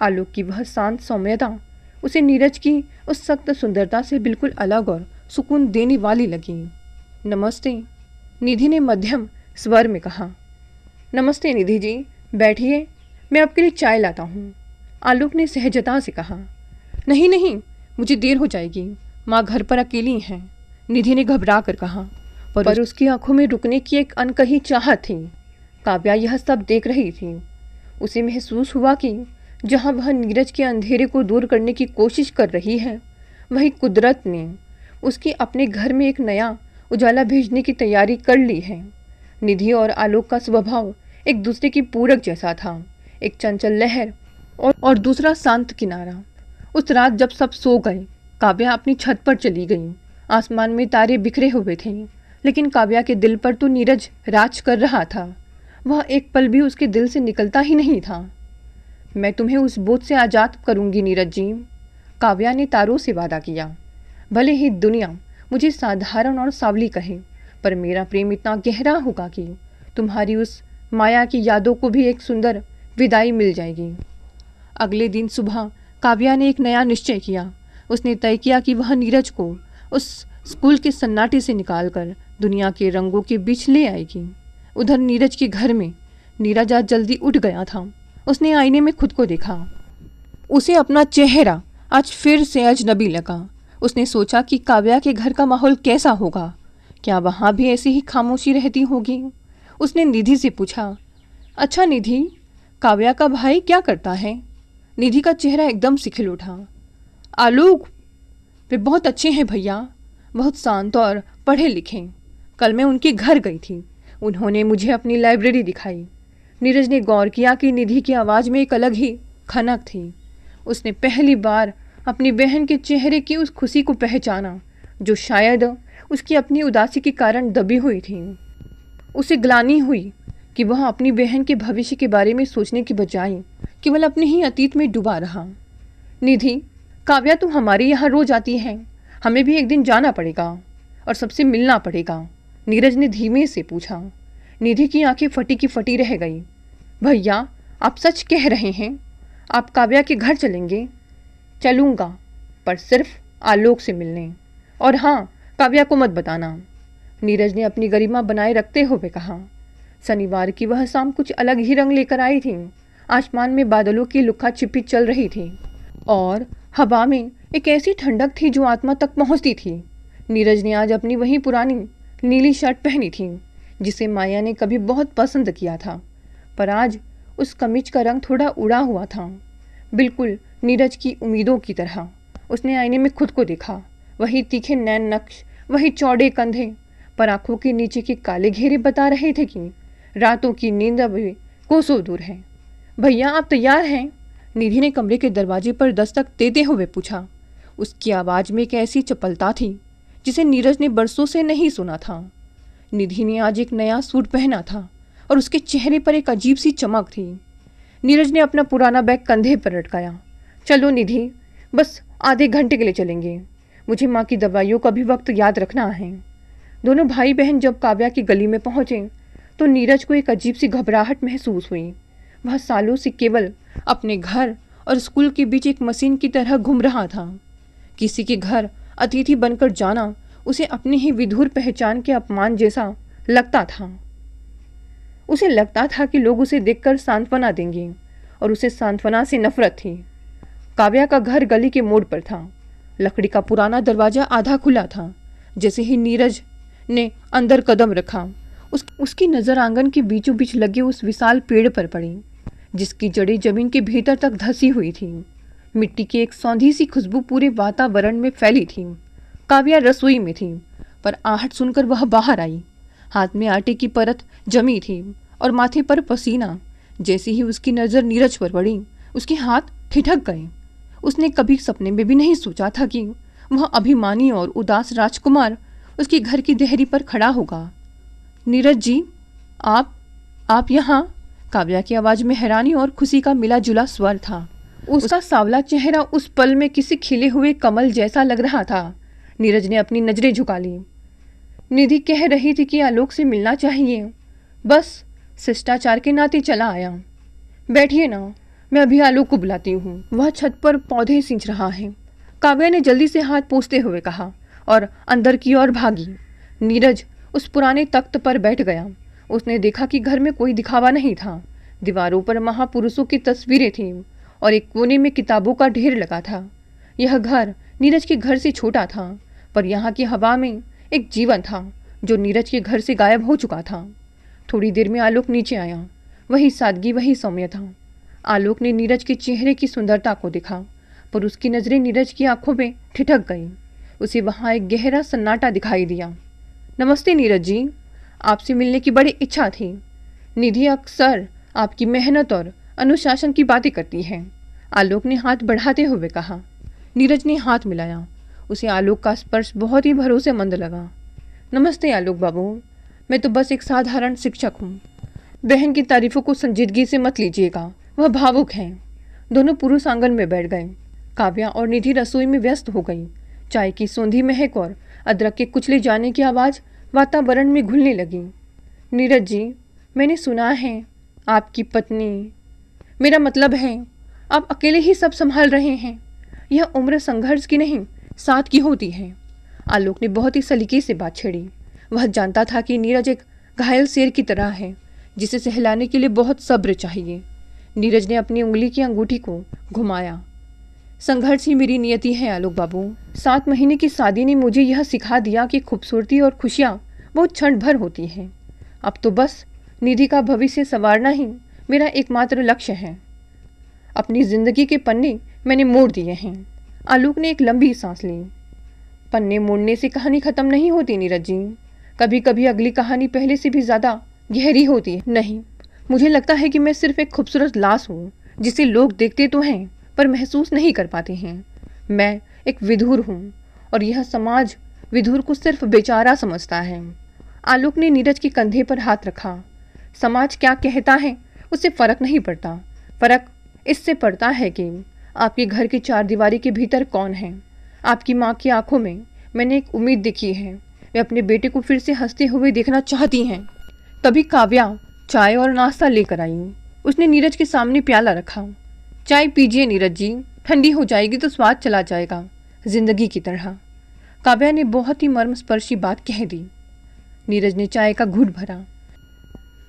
आलोक की वह शांत सौम्यता उसे नीरज की उस सख्त सुंदरता से बिल्कुल अलग और सुकून देने वाली लगी। नमस्ते, निधि ने मध्यम स्वर में कहा। नमस्ते निधि जी, बैठिए, मैं आपके लिए चाय लाता हूँ, आलोक ने सहजता से कहा। नहीं नहीं, मुझे देर हो जाएगी, माँ घर पर अकेली हैं, निधि ने घबरा कर कहा। पर उसकी आंखों में रुकने की एक अनकही चाहत थी। काव्या यह सब देख रही थी। उसे महसूस हुआ कि जहाँ वह नीरज के अंधेरे को दूर करने की कोशिश कर रही है, वही कुदरत ने उसके अपने घर में एक नया उजाला भेजने की तैयारी कर ली है। निधि और आलोक का स्वभाव एक दूसरे की पूरक जैसा था, एक चंचल लहर और दूसरा शांत किनारा। उस रात जब सब सो गए, काव्या अपनी छत पर चली गई। आसमान में तारे बिखरे हुए थे, लेकिन काव्या के दिल पर तो नीरज राज कर रहा था। वह एक पल भी उसके दिल से निकलता ही नहीं था। मैं तुम्हें उस बोझ से आज़ाद करूंगी नीरज जी, काव्या ने तारों से वादा किया। भले ही दुनिया मुझे साधारण और सावली कहे, पर मेरा प्रेम इतना गहरा होगा कि तुम्हारी उस माया की यादों को भी एक सुंदर विदाई मिल जाएगी। अगले दिन सुबह काव्या ने एक नया निश्चय किया। उसने तय किया कि वह नीरज को उस स्कूल के सन्नाटे से निकालकर दुनिया के रंगों के बीच ले आएगी। उधर नीरज के घर में नीरज आज जल्दी उठ गया था। उसने आईने में खुद को देखा। उसे अपना चेहरा आज फिर से अजनबी लगा। उसने सोचा कि काव्या के घर का माहौल कैसा होगा, क्या वहाँ भी ऐसी ही खामोशी रहती होगी। उसने निधि से पूछा, अच्छा निधि, काव्या का भाई क्या करता है? निधि का चेहरा एकदम से खिल उठा। आलोक, वे बहुत अच्छे हैं भैया, बहुत शांत और पढ़े लिखे। कल मैं उनके घर गई थी, उन्होंने मुझे अपनी लाइब्रेरी दिखाई। नीरज ने गौर किया कि निधि की आवाज़ में एक अलग ही खनक थी। उसने पहली बार अपनी बहन के चेहरे की उस खुशी को पहचाना जो शायद उसकी अपनी उदासी के कारण दबी हुई थी। उसे ग्लानि हुई कि वह अपनी बहन के भविष्य के बारे में सोचने के बजाय केवल अपने ही अतीत में डूबा रहा। निधि, काव्या तुम हमारे यहाँ रोज आती है, हमें भी एक दिन जाना पड़ेगा और सबसे मिलना पड़ेगा, नीरज ने धीमे से पूछा। निधि की आंखें फटी की फटी रह गई। भैया, आप सच कह रहे हैं? आप काव्या के घर चलेंगे? चलूँगा, पर सिर्फ आलोक से मिलने। और हाँ, काव्या को मत बताना, नीरज ने अपनी गरिमा बनाए रखते हुए कहा। शनिवार की वह शाम कुछ अलग ही रंग लेकर आई थी। आसमान में बादलों की लुका छिपी चल रही थी और हवा में एक ऐसी ठंडक थी जो आत्मा तक पहुंचती थी। नीरज ने आज अपनी वही पुरानी नीली शर्ट पहनी थी जिसे माया ने कभी बहुत पसंद किया था, पर आज उस कमीज का रंग थोड़ा उड़ा हुआ था, बिल्कुल नीरज की उम्मीदों की तरह। उसने आईने में खुद को देखा, वही तीखे नैन नक्श, वही चौड़े कंधे, पर आंखों के नीचे के काले घेरे बता रहे थे कि रातों की नींद अभी कोसों दूर है। भैया आप तैयार हैं? निधि ने कमरे के दरवाजे पर दस्तक देते हुए पूछा। उसकी आवाज़ में एक ऐसी चपलता थी जिसे नीरज ने बरसों से नहीं सुना था। निधि ने आज एक नया सूट पहना था और उसके चेहरे पर एक अजीब सी चमक थी। नीरज ने अपना पुराना बैग कंधे पर लटकाया। चलो निधि, बस आधे घंटे के लिए चलेंगे, मुझे माँ की दवाइयों का भी वक्त याद रखना है। दोनों भाई बहन जब काव्या की गली में पहुंचे तो नीरज को एक अजीब सी घबराहट महसूस हुई। वह सालों से केवल अपने घर और स्कूल के बीच एक मशीन की तरह घूम रहा था। किसी के घर अतिथि बनकर जाना उसे अपनी ही विधुर पहचान के अपमान जैसा लगता था। उसे लगता था कि लोग उसे देखकर सांत्वना देंगे और उसे सांत्वना से नफरत थी। काव्या का घर गली के मोड़ पर था। लकड़ी का पुराना दरवाजा आधा खुला था। जैसे ही नीरज ने अंदर कदम रखा, उसकी नज़र आंगन के बीचों बीच लगे उस विशाल पेड़ पर पड़ी जिसकी जड़ें जमीन के भीतर तक धंसी हुई थी। मिट्टी की एक सौंधी सी खुशबू पूरे वातावरण में फैली थी। काव्या रसोई में थी, पर आहट सुनकर वह बाहर आई। हाथ में आटे की परत जमी थी और माथे पर पसीना। जैसे ही उसकी नज़र नीरज पर पड़ी, उसके हाथ ठिठक गए। उसने कभी सपने में भी नहीं सोचा था कि वह अभिमानी और उदास राजकुमार उसके घर की देहरी पर खड़ा होगा। नीरज जी, आप यहाँ? काव्या की आवाज़ में हैरानी और खुशी का मिला जुला स्वर था। उसका सांवला चेहरा उस पल में किसी खिले हुए कमल जैसा लग रहा था। नीरज ने अपनी नजरें झुका ली। निधि कह रही थी कि आलोक से मिलना चाहिए, बस शिष्टाचार के नाते चला आया। बैठिए ना, मैं अभी आलोक को बुलाती हूँ, वह छत पर पौधे सींच रहा है, काव्या ने जल्दी से हाथ पोंछते हुए कहा और अंदर की ओर भागी। नीरज उस पुराने तख्त पर बैठ गया। उसने देखा कि घर में कोई दिखावा नहीं था। दीवारों पर महापुरुषों की तस्वीरें थीं और एक कोने में किताबों का ढेर लगा था। यह घर नीरज के घर से छोटा था, पर यहाँ की हवा में एक जीवन था जो नीरज के घर से गायब हो चुका था। थोड़ी देर में आलोक नीचे आया। वही सादगी, वही सौम्य था। आलोक ने नीरज के चेहरे की सुंदरता को देखा, पर उसकी नज़रें नीरज की आंखों में ठिठक गईं। उसे वहाँ एक गहरा सन्नाटा दिखाई दिया। नमस्ते नीरज जी, आपसे मिलने की बड़ी इच्छा थी। निधि अक्सर आपकी मेहनत और अनुशासन की बातें करती है, आलोक ने हाथ बढ़ाते हुए कहा। नीरज ने हाथ मिलाया। उसे आलोक का स्पर्श बहुत ही भरोसेमंद लगा। नमस्ते आलोक बाबू, मैं तो बस एक साधारण शिक्षक हूँ। बहन की तारीफों को संजीदगी से मत लीजिएगा, वह भावुक हैं। दोनों पुरुष आंगन में बैठ गए। काव्या और निधि रसोई में व्यस्त हो गई। चाय की सौंधी महक और अदरक के कुचले जाने की आवाज़ वातावरण में घुलने लगी। नीरज जी, मैंने सुना है आपकी पत्नी, मेरा मतलब है आप अकेले ही सब संभाल रहे हैं। यह उम्र संघर्ष की नहीं, साथ की होती है। आलोक ने बहुत ही सलीके से बात छेड़ी। वह जानता था कि नीरज एक घायल शेर की तरह है जिसे सहलाने के लिए बहुत सब्र चाहिए। नीरज ने अपनी उंगली की अंगूठी को घुमाया। संघर्ष ही मेरी नियति है आलोक बाबू। 7 महीने की शादी ने मुझे यह सिखा दिया कि खूबसूरती और खुशियाँ बहुत क्षण भर होती हैं। अब तो बस निधि का भविष्य संवारना ही मेरा एकमात्र लक्ष्य है। अपनी जिंदगी के पन्ने मैंने मोड़ दिए हैं। आलोक ने एक लंबी सांस ली। पन्ने मोड़ने से कहानी खत्म नहीं होती नीरज जी, कभी कभी अगली कहानी पहले से भी ज़्यादा गहरी होती है। नहीं, मुझे लगता है कि मैं सिर्फ एक खूबसूरत लाश हूँ जिसे लोग देखते तो हैं पर महसूस नहीं कर पाते हैं। मैं एक विधुर हूँ और यह समाज विधुर को सिर्फ बेचारा समझता है। आलोक ने नीरज के कंधे पर हाथ रखा। समाज क्या कहता है उससे फ़र्क नहीं पड़ता, फ़र्क इससे पड़ता है कि आपके घर की 4 दीवारी के भीतर कौन है। आपकी माँ की आंखों में मैंने एक उम्मीद देखी है। वे अपने बेटे को फिर से हंसते हुए देखना चाहती हैं। तभी काव्या चाय और नाश्ता लेकर आई। उसने नीरज के सामने प्याला रखा। चाय पीजिए नीरज जी, ठंडी हो जाएगी तो स्वाद चला जाएगा, जिंदगी की तरह। काव्या ने बहुत ही मर्मस्पर्शी बात कह दी। नीरज ने चाय का घूंट भरा।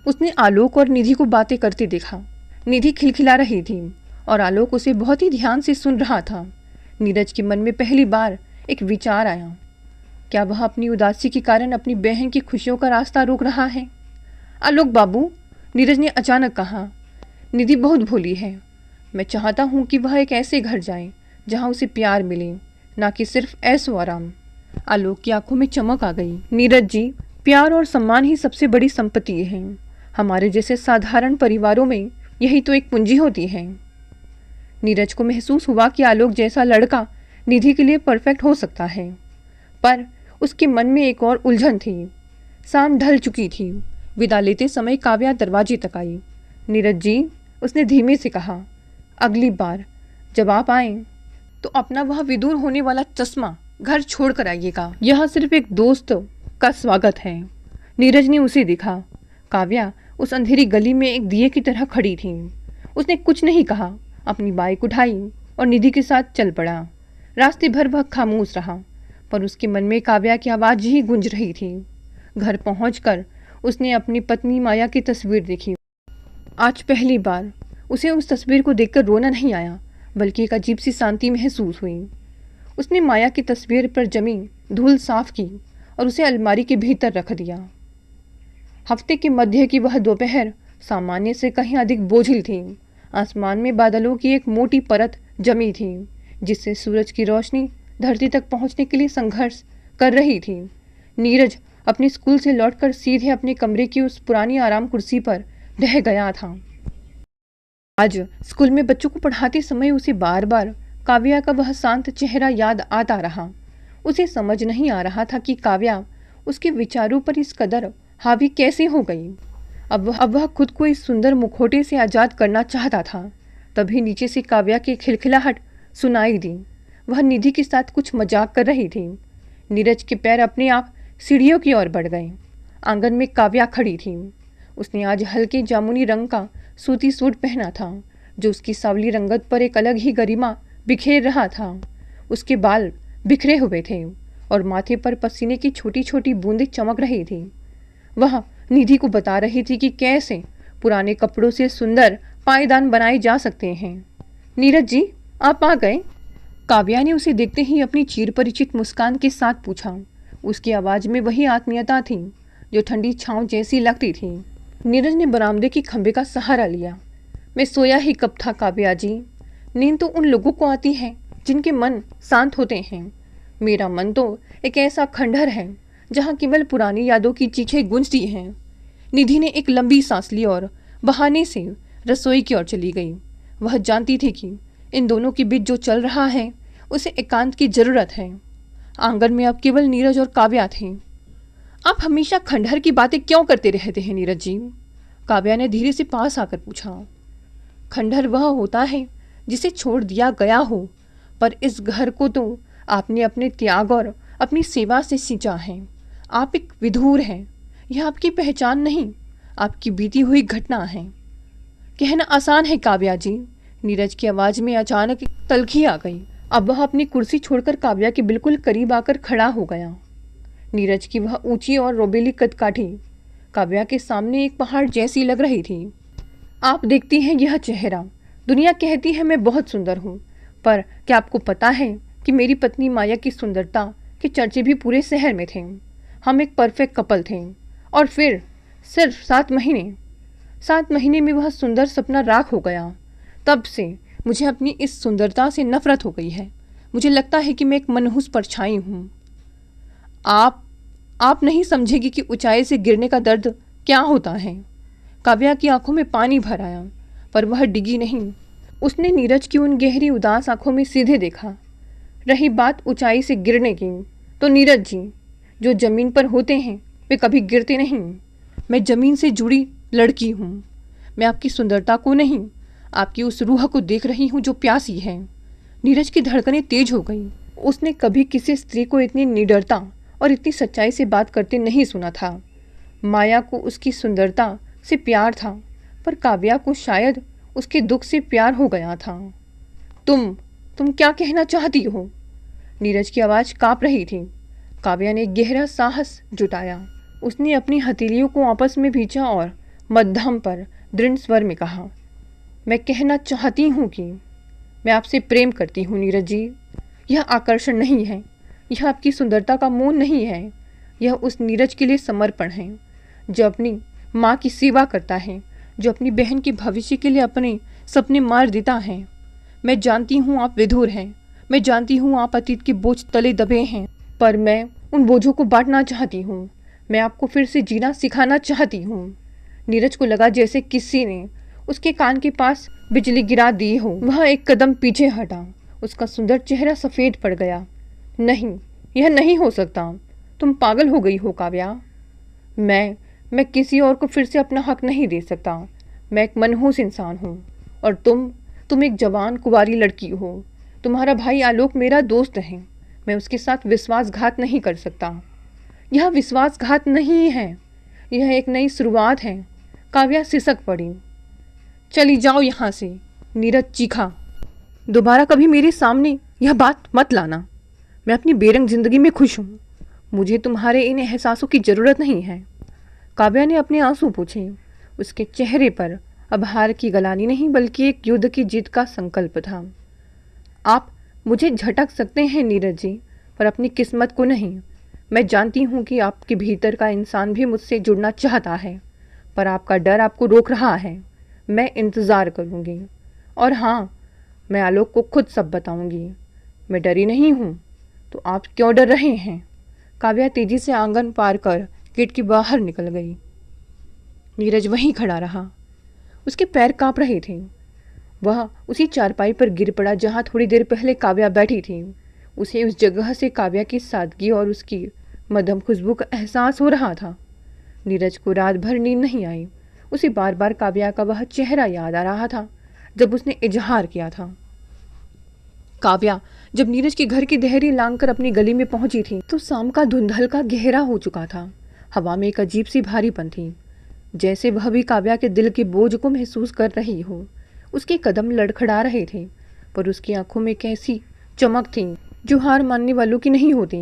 उसने आलोक और निधि को बातें करते देखा। निधि खिलखिला रही थी और आलोक उसे बहुत ही ध्यान से सुन रहा था। नीरज के मन में पहली बार एक विचार आया, क्या वह अपनी उदासी के कारण अपनी बहन की खुशियों का रास्ता रोक रहा है? आलोक बाबू, नीरज ने अचानक कहा, निधि बहुत भोली है। मैं चाहता हूँ कि वह एक ऐसे घर जाए जहाँ उसे प्यार मिले, ना कि सिर्फ ऐसो आराम। आलोक की आंखों में चमक आ गई। नीरज जी, प्यार और सम्मान ही सबसे बड़ी संपत्ति है। हमारे जैसे साधारण परिवारों में यही तो एक पूंजी होती है। नीरज को महसूस हुआ कि आलोक जैसा लड़का निधि के लिए परफेक्ट हो सकता है, पर उसके मन में एक और उलझन थी। शाम ढल चुकी थी। विदा लेते समय काव्या दरवाजे तक आई। नीरज जी, उसने धीमे से कहा, अगली बार जब आप आएं तो अपना वह विदूर होने वाला चश्मा घर छोड़ कर आइएगा। यह सिर्फ एक दोस्त का स्वागत है। नीरज ने उसे देखा। काव्या उस अंधेरी गली में एक दिए की तरह खड़ी थी। उसने कुछ नहीं कहा, अपनी बाइक उठाई और निधि के साथ चल पड़ा। रास्ते भर वह खामोश रहा, पर उसके मन में काव्या की आवाज़ ही गूंज रही थी। घर पहुंचकर उसने अपनी पत्नी माया की तस्वीर देखी। आज पहली बार उसे उस तस्वीर को देखकर रोना नहीं आया, बल्कि एक अजीब सी शांति महसूस हुई। उसने माया की तस्वीर पर जमी धूल साफ की और उसे अलमारी के भीतर रख दिया। हफ्ते के मध्य की वह दोपहर सामान्य से कहीं अधिक बोझिल थी। आसमान में बादलों की एक मोटी परत जमी थी, जिससे सूरज की रोशनी धरती तक पहुंचने के लिए संघर्ष कर रही थी। नीरज अपने स्कूल से लौटकर सीधे अपने कमरे की उस पुरानी आराम कुर्सी पर ढह गया था। आज स्कूल में बच्चों को पढ़ाते समय उसे बार बार काव्या का वह शांत चेहरा याद आता रहा। उसे समझ नहीं आ रहा था कि काव्या उसके विचारों पर इस कदर हावी कैसे हो गई। अब वह खुद को इस सुंदर मुखौटे से आज़ाद करना चाहता था। तभी नीचे से काव्या की खिलखिलाहट सुनाई दी। वह निधि के साथ कुछ मजाक कर रही थी। नीरज के पैर अपने आप सीढ़ियों की ओर बढ़ गए। आंगन में काव्या खड़ी थी। उसने आज हल्के जामुनी रंग का सूती सूट पहना था, जो उसकी सांवली रंगत पर एक अलग ही गरिमा बिखेर रहा था। उसके बाल बिखरे हुए थे और माथे पर पसीने की छोटी छोटी बूंदें चमक रही थी। वह निधि को बता रही थी कि कैसे पुराने कपड़ों से सुंदर पायदान बनाए जा सकते हैं। नीरज जी, आप आ गए? काव्या ने उसे देखते ही अपनी चिरपरिचित मुस्कान के साथ पूछा। उसकी आवाज़ में वही आत्मीयता थी जो ठंडी छाँव जैसी लगती थी। नीरज ने बरामदे की खंबे का सहारा लिया। मैं सोया ही कब था काव्या जी। नींद तो उन लोगों को आती है जिनके मन शांत होते हैं। मेरा मन तो एक ऐसा खंडहर है जहाँ केवल पुरानी यादों की चीखें गूंजती हैं। निधि ने एक लंबी सांस ली और बहाने से रसोई की ओर चली गई। वह जानती थी कि इन दोनों के बीच जो चल रहा है उसे एकांत की जरूरत है। आंगन में अब केवल नीरज और काव्या थे। आप हमेशा खंडहर की बातें क्यों करते रहते हैं नीरज जी? काव्या ने धीरे से पास आकर पूछा। खंडहर वह होता है जिसे छोड़ दिया गया हो, पर इस घर को तो आपने अपने त्याग और अपनी सेवा से सींचा है। आप एक विधूर हैं। यह आपकी पहचान नहीं, आपकी बीती हुई घटना है। कहना आसान है काव्या जी। नीरज की आवाज़ में अचानक एक तल्खी आ गई। अब वह अपनी कुर्सी छोड़कर काव्या के बिल्कुल करीब आकर खड़ा हो गया। नीरज की वह ऊंची और रोबेली कदकाठी काव्या के सामने एक पहाड़ जैसी लग रही थी। आप देखती हैं यह चेहरा, दुनिया कहती है मैं बहुत सुंदर हूँ, पर क्या आपको पता है कि मेरी पत्नी माया की सुंदरता के चर्चे भी पूरे शहर में थे। हम एक परफेक्ट कपल थे और फिर सिर्फ 7 महीने में वह सुंदर सपना राख हो गया। तब से मुझे अपनी इस सुंदरता से नफरत हो गई है। मुझे लगता है कि मैं एक मनहूस परछाई हूँ। आप नहीं समझेगी कि ऊंचाई से गिरने का दर्द क्या होता है। काव्या की आंखों में पानी भर आया, पर वह डिगी नहीं। उसने नीरज की उन गहरी उदास आंखों में सीधे देखा। रही बात ऊंचाई से गिरने की, तो नीरज जी, जो जमीन पर होते हैं वे कभी गिरते नहीं। मैं जमीन से जुड़ी लड़की हूँ। मैं आपकी सुंदरता को नहीं, आपकी उस रूह को देख रही हूँ जो प्यासी है। नीरज की धड़कनें तेज हो गई। उसने कभी किसी स्त्री को इतनी निडरता और इतनी सच्चाई से बात करते नहीं सुना था। माया को उसकी सुंदरता से प्यार था, पर काव्या को शायद उसके दुख से प्यार हो गया था। तुम क्या कहना चाहती हो? नीरज की आवाज़ काँप रही थी। काव्या ने गहरा साहस जुटाया। उसने अपनी हथेलियों को आपस में भींचा और मध्यम पर दृढ़ स्वर में कहा, मैं कहना चाहती हूँ कि मैं आपसे प्रेम करती हूँ नीरज जी। यह आकर्षण नहीं है, यह आपकी सुंदरता का मोह नहीं है, यह उस नीरज के लिए समर्पण है जो अपनी माँ की सेवा करता है, जो अपनी बहन के भविष्य के लिए अपने सपने मार देता है। मैं जानती हूँ आप विधुर हैं, मैं जानती हूँ आप अतीत के बोझ तले दबे हैं, पर मैं उन बोझों को बांटना चाहती हूँ। मैं आपको फिर से जीना सिखाना चाहती हूँ। नीरज को लगा जैसे किसी ने उसके कान के पास बिजली गिरा दी हो। वह एक कदम पीछे हटा। उसका सुंदर चेहरा सफ़ेद पड़ गया। नहीं, यह नहीं हो सकता। तुम पागल हो गई हो काव्या। मैं किसी और को फिर से अपना हक नहीं दे सकता। मैं एक मनहूस इंसान हूँ और तुम एक जवान कुंवारी लड़की हो। तुम्हारा भाई आलोक मेरा दोस्त है। मैं उसके साथ विश्वासघात नहीं कर सकता। यह विश्वासघात नहीं है, यह एक नई शुरुआत है। काव्या सिसक पड़ी। चली जाओ यहाँ से, नीरज चीखा। दोबारा कभी मेरे सामने यह बात मत लाना। मैं अपनी बेरंग जिंदगी में खुश हूँ। मुझे तुम्हारे इन एहसासों की ज़रूरत नहीं है। काव्या ने अपने आंसू पूछे। उसके चेहरे पर अब हार की गलानी नहीं बल्कि एक युद्ध की जीत का संकल्प था। आप मुझे झटक सकते हैं नीरज जी, पर अपनी किस्मत को नहीं। मैं जानती हूँ कि आपके भीतर का इंसान भी मुझसे जुड़ना चाहता है, पर आपका डर आपको रोक रहा है। मैं इंतज़ार करूँगी, और हाँ, मैं आलोक को खुद सब बताऊँगी। मैं डरी नहीं हूँ, तो आप क्यों डर रहे हैं? काव्या तेजी से आंगन पार कर गेट के बाहर निकल गई। नीरज वहीं खड़ा रहा। उसके पैर काँप रहे थे। वह उसी चारपाई पर गिर पड़ा जहाँ थोड़ी देर पहले काव्या बैठी थी। उसे उस जगह से काव्या की सादगी और उसकी मध्यम खुशबू का एहसास हो रहा था। नीरज को रात भर नींद नहीं आई। उसे बार बार काव्या का वह चेहरा याद आ रहा था जब उसने इजहार किया था। काव्या जब नीरज के घर की देहरी लांघ कर अपनी गली में पहुंची थी तो शाम का धुंधल का गहरा हो चुका था। हवा में एक अजीब सी भारीपन थी, जैसे वह भी काव्या के दिल के बोझ को महसूस कर रही हो। उसके कदम लड़खड़ा रहे थे, पर उसकी आंखों में कैसी चमक थी जो हार मानने वालों की नहीं होती।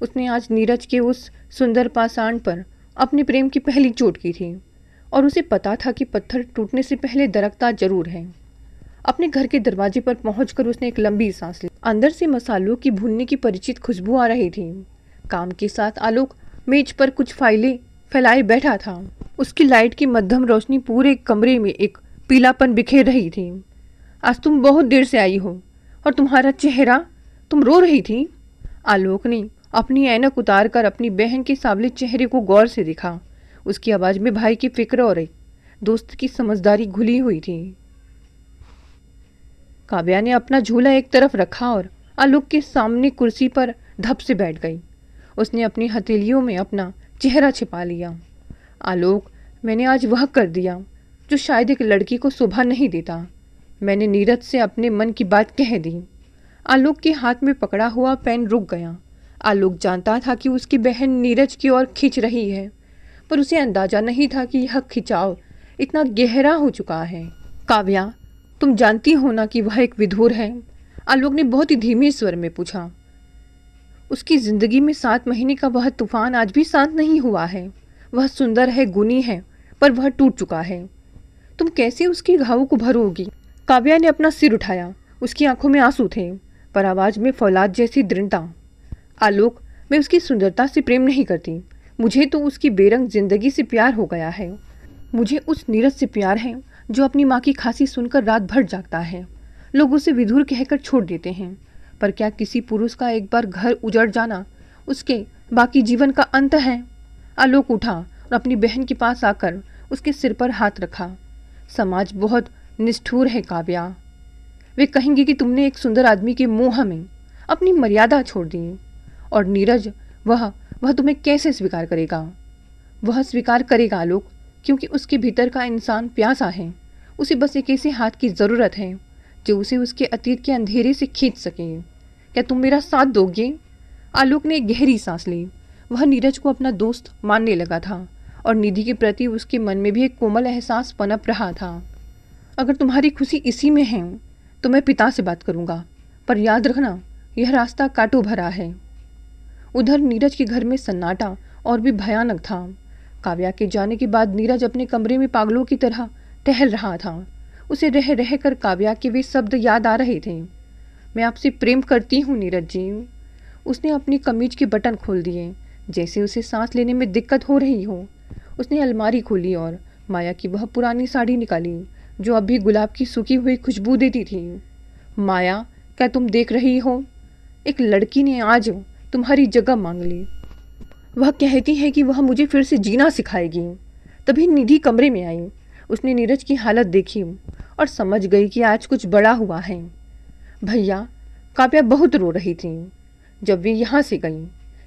उसने आज नीरज के उस सुंदर पाषाण पर अपने प्रेम की पहली चोट की थी, और उसे पता था कि पत्थर टूटने से पहले दरकता जरूर है। अपने घर के दरवाजे पर पहुंचकर उसने एक लंबी सांस ली। अंदर से मसालों की भूनने की परिचित खुशबू आ रही थी। काम के साथ आलोक मेज पर कुछ फाइलें फैलाए बैठा था। उसकी लाइट की मध्यम रोशनी पूरे कमरे में एक पीलापन बिखेर रही थी। आज तुम बहुत देर से आई हो, और तुम्हारा चेहरा, तुम रो रही थी। आलोक ने अपनी ऐनक उतार कर अपनी बहन के सावले चेहरे को गौर से देखा। उसकी आवाज़ में भाई की फिक्र और एक दोस्त की समझदारी घुली हुई थी। काव्या ने अपना झूला एक तरफ रखा और आलोक के सामने कुर्सी पर धप से बैठ गई। उसने अपनी हथेलियों में अपना चेहरा छिपा लिया। आलोक, मैंने आज वह कर दिया जो शायद एक लड़की को शोभा नहीं देता। मैंने नीरज से अपने मन की बात कह दी। आलोक के हाथ में पकड़ा हुआ पेन रुक गया। आलोक जानता था कि उसकी बहन नीरज की ओर खींच रही है, पर उसे अंदाजा नहीं था कि यह खिंचाव इतना गहरा हो चुका है। काव्या, तुम जानती हो ना कि वह एक विधुर है? आलोक ने बहुत ही धीमे स्वर में पूछा। उसकी जिंदगी में 7 महीने का वह तूफान आज भी शांत नहीं हुआ है। वह सुंदर है, गुणी है, पर वह टूट चुका है। तुम कैसे उसके घावों को भरोगी? काव्या ने अपना सिर उठाया। उसकी आंखों में आंसू थे, पर आवाज़ में फौलाद जैसी दृढ़ता। आलोक, मैं उसकी सुंदरता से प्रेम नहीं करती। मुझे तो उसकी बेरंग जिंदगी से प्यार हो गया है। मुझे उस नीरज से प्यार है जो अपनी माँ की खांसी सुनकर रात भर जागता है। लोग उसे विधुर कहकर छोड़ देते हैं, पर क्या किसी पुरुष का एक बार घर उजड़ जाना उसके बाकी जीवन का अंत है? आलोक उठा और अपनी बहन के पास आकर उसके सिर पर हाथ रखा। समाज बहुत निष्ठुर है काव्या। वे कहेंगे कि तुमने एक सुंदर आदमी के मोह में अपनी मर्यादा छोड़ दी, और नीरज वह तुम्हें कैसे स्वीकार करेगा? वह स्वीकार करेगा आलोक, क्योंकि उसके भीतर का इंसान प्यासा है। उसे बस एक ऐसे हाथ की ज़रूरत है जो उसे उसके अतीत के अंधेरे से खींच सके। क्या तुम मेरा साथ दोगे? आलोक ने एक गहरी सांस ली। वह नीरज को अपना दोस्त मानने लगा था, और निधि के प्रति उसके मन में भी एक कोमल एहसास पनप रहा था। अगर तुम्हारी खुशी इसी में है तो मैं पिता से बात करूंगा, पर याद रखना, यह रास्ता कांटों भरा है। उधर नीरज के घर में सन्नाटा और भी भयानक था। काव्या के जाने के बाद नीरज अपने कमरे में पागलों की तरह टहल रहा था। उसे रह रह कर काव्या के वे शब्द याद आ रहे थे। मैं आपसे प्रेम करती हूँ नीरज जी। उसने अपनी कमीज के बटन खोल दिए, जैसे उसे सांस लेने में दिक्कत हो रही हो। उसने अलमारी खोली और माया की वह पुरानी साड़ी निकाली जो अभी गुलाब की सूखी हुई खुशबू देती थी। माया, क्या तुम देख रही हो? एक लड़की ने आज तुम्हारी जगह मांग ली। वह कहती है कि वह मुझे फिर से जीना सिखाएगी। तभी निधि कमरे में आई। उसने नीरज की हालत देखी और समझ गई कि आज कुछ बड़ा हुआ है। भैया, काव्या बहुत रो रही थी जब वे यहाँ से गई।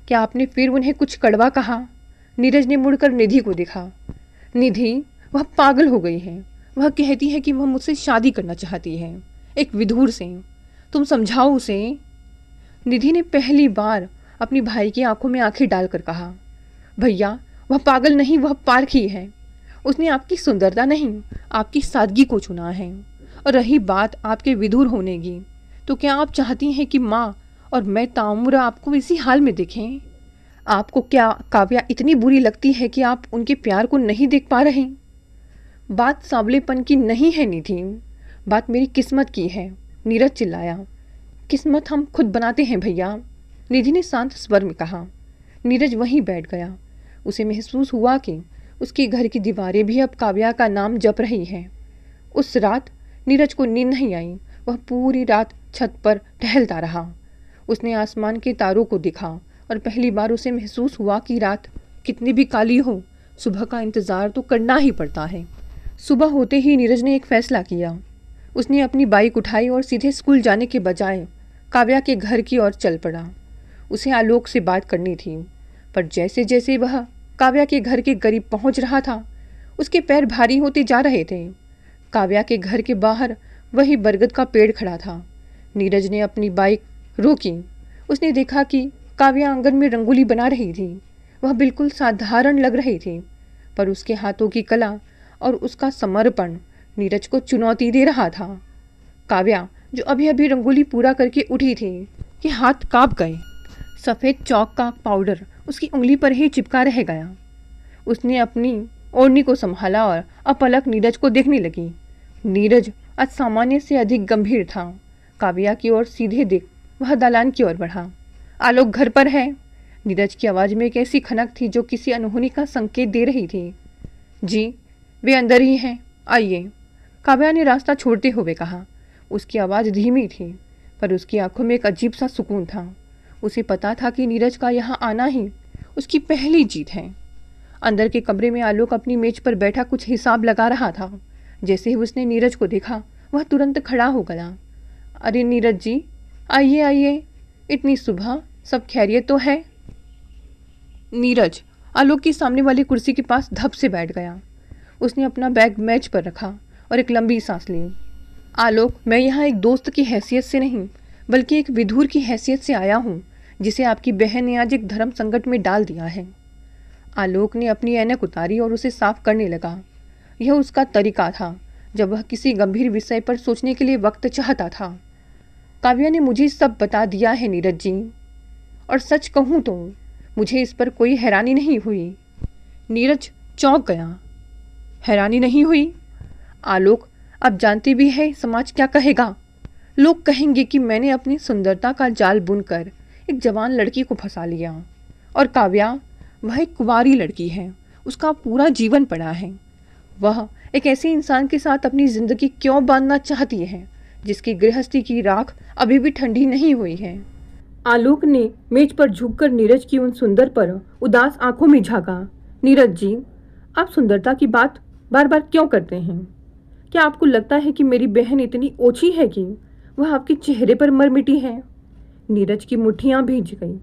क्या आपने फिर उन्हें कुछ कड़वा कहा? नीरज ने मुड़कर निधि को देखा। निधि, वह पागल हो गई है। वह कहती है कि वह मुझसे शादी करना चाहती है, एक विधुर से। तुम समझाओ उसे। निधि ने पहली बार अपनी भाई की आंखों में आंखें डालकर कहा, भैया, वह पागल नहीं, वह पारखी है। उसने आपकी सुंदरता नहीं, आपकी सादगी को चुना है। और रही बात आपके विधुर होने की, तो क्या आप चाहती हैं कि माँ और मैं ताउम्र आपको इसी हाल में देखें? आपको क्या काव्या इतनी बुरी लगती है कि आप उनके प्यार को नहीं देख पा रहे? बात सांवलेपन की नहीं है निधि, बात मेरी किस्मत की है। नीरज चिल्लाया। किस्मत हम खुद बनाते हैं भैया, निधि ने शांत स्वर में कहा। नीरज वहीं बैठ गया। उसे महसूस हुआ कि उसके घर की दीवारें भी अब काव्या का नाम जप रही हैं। उस रात नीरज को नींद नहीं आई। वह पूरी रात छत पर टहलता रहा। उसने आसमान के तारों को देखा और पहली बार उसे महसूस हुआ कि रात कितनी भी काली हो, सुबह का इंतज़ार तो करना ही पड़ता है। सुबह होते ही नीरज ने एक फैसला किया। उसने अपनी बाइक उठाई और सीधे स्कूल जाने के बजाय काव्या के घर की ओर चल पड़ा। उसे आलोक से बात करनी थी, पर जैसे जैसे वह काव्या के घर के करीब पहुंच रहा था, उसके पैर भारी होते जा रहे थे। काव्या के घर के बाहर वही बरगद का पेड़ खड़ा था। नीरज ने अपनी बाइक रोकी। उसने देखा कि काव्या आंगन में रंगोली बना रही थी। वह बिल्कुल साधारण लग रही थी, पर उसके हाथों की कला और उसका समर्पण नीरज को चुनौती दे रहा था। काव्या, जो अभी अभी रंगोली पूरा करके उठी थी, कि हाथ कांप गए। सफ़ेद चौक का पाउडर उसकी उंगली पर ही चिपका रह गया। उसने अपनी ओढ़नी को संभाला और अपलक नीरज को देखने लगी। नीरज आज सामान्य से अधिक गंभीर था। काव्या की ओर सीधे देख वह दालान की ओर बढ़ा। आलोक घर पर है? नीरज की आवाज़ में एक ऐसी खनक थी जो किसी अनहोनी का संकेत दे रही थी। जी, वे अंदर ही हैं, आइए, काव्या ने रास्ता छोड़ते हुए कहा। उसकी आवाज़ धीमी थी, पर उसकी आंखों में एक अजीब सा सुकून था। उसे पता था कि नीरज का यहाँ आना ही उसकी पहली जीत है। अंदर के कमरे में आलोक अपनी मेज पर बैठा कुछ हिसाब लगा रहा था। जैसे ही उसने नीरज को देखा, वह तुरंत खड़ा हो गया। अरे नीरज जी, आइए आइए, इतनी सुबह, सब खैरियत तो है? नीरज आलोक की सामने वाली कुर्सी के पास धप से बैठ गया। उसने अपना बैग मेज पर रखा और एक लंबी सांस ली। आलोक, मैं यहाँ एक दोस्त की हैसियत से नहीं, बल्कि एक विधुर की हैसियत से आया हूँ, जिसे आपकी बहन ने आज एक धर्म संकट में डाल दिया है। आलोक ने अपनी ऐनक उतारी और उसे साफ करने लगा। यह उसका तरीका था जब वह किसी गंभीर विषय पर सोचने के लिए वक्त चाहता था। काव्या ने मुझे सब बता दिया है नीरज जी, और सच कहूँ तो मुझे इस पर कोई हैरानी नहीं हुई। नीरज चौंक गया। हैरानी नहीं हुई? आलोक, अब जानते भी है समाज क्या कहेगा। लोग कहेंगे कि मैंने अपनी सुंदरता का जाल बुनकर एक जवान लड़की को फंसा लिया। और काव्या, वह एक कुंवारी लड़की है, उसका पूरा जीवन पड़ा है। वह एक ऐसे इंसान के साथ अपनी जिंदगी क्यों बांधना चाहती है जिसकी गृहस्थी की राख अभी भी ठंडी नहीं हुई है। आलोक ने मेज पर झुककर नीरज की उन सुंदर पर उदास आंखों में झांका। नीरज जी, आप सुंदरता की बात बार बार क्यों करते हैं? क्या आपको लगता है कि मेरी बहन इतनी ओछी है कि वह आपके चेहरे पर मर मिटी है? नीरज की मुट्ठियां भीज गई।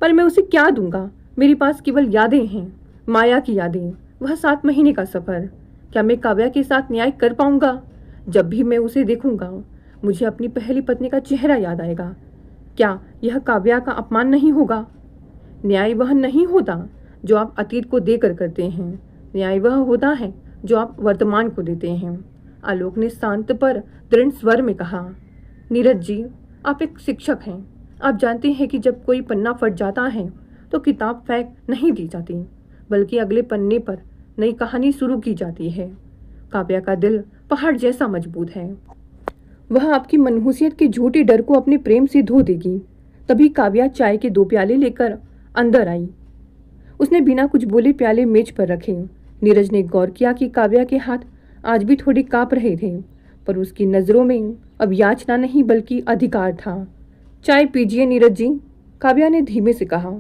पर मैं उसे क्या दूंगा? मेरे पास केवल यादें हैं, माया की यादें, वह 7 महीने का सफ़र। क्या मैं काव्या के साथ न्याय कर पाऊंगा? जब भी मैं उसे देखूंगा, मुझे अपनी पहली पत्नी का चेहरा याद आएगा। क्या यह काव्या का अपमान नहीं होगा? न्याय वह नहीं होता जो आप अतीत को देकर करते हैं, न्याय वह होता है जो आप वर्तमान को देते हैं। आलोक ने शांत पर दृढ़ स्वर में कहा। नीरज जी, आप एक शिक्षक हैं, आप जानते हैं कि जब कोई पन्ना फट जाता है तो किताब फेंक नहीं दी जाती, बल्कि अगले पन्ने पर नई कहानी शुरू की जाती है। काव्या का दिल पहाड़ जैसा मजबूत है। वह आपकी मनहूसियत के झूठे डर को अपने प्रेम से धो देगी। तभी काव्या चाय के 2 प्याले लेकर अंदर आई। उसने बिना कुछ बोले प्याले मेज पर रखे। नीरज ने गौर किया कि काव्या के हाथ आज भी थोड़े कांप रहे थे, पर उसकी नज़रों में अब याचना नहीं बल्कि अधिकार था। चाय पीजिए नीरज जी, काव्या ने धीमे से कहा।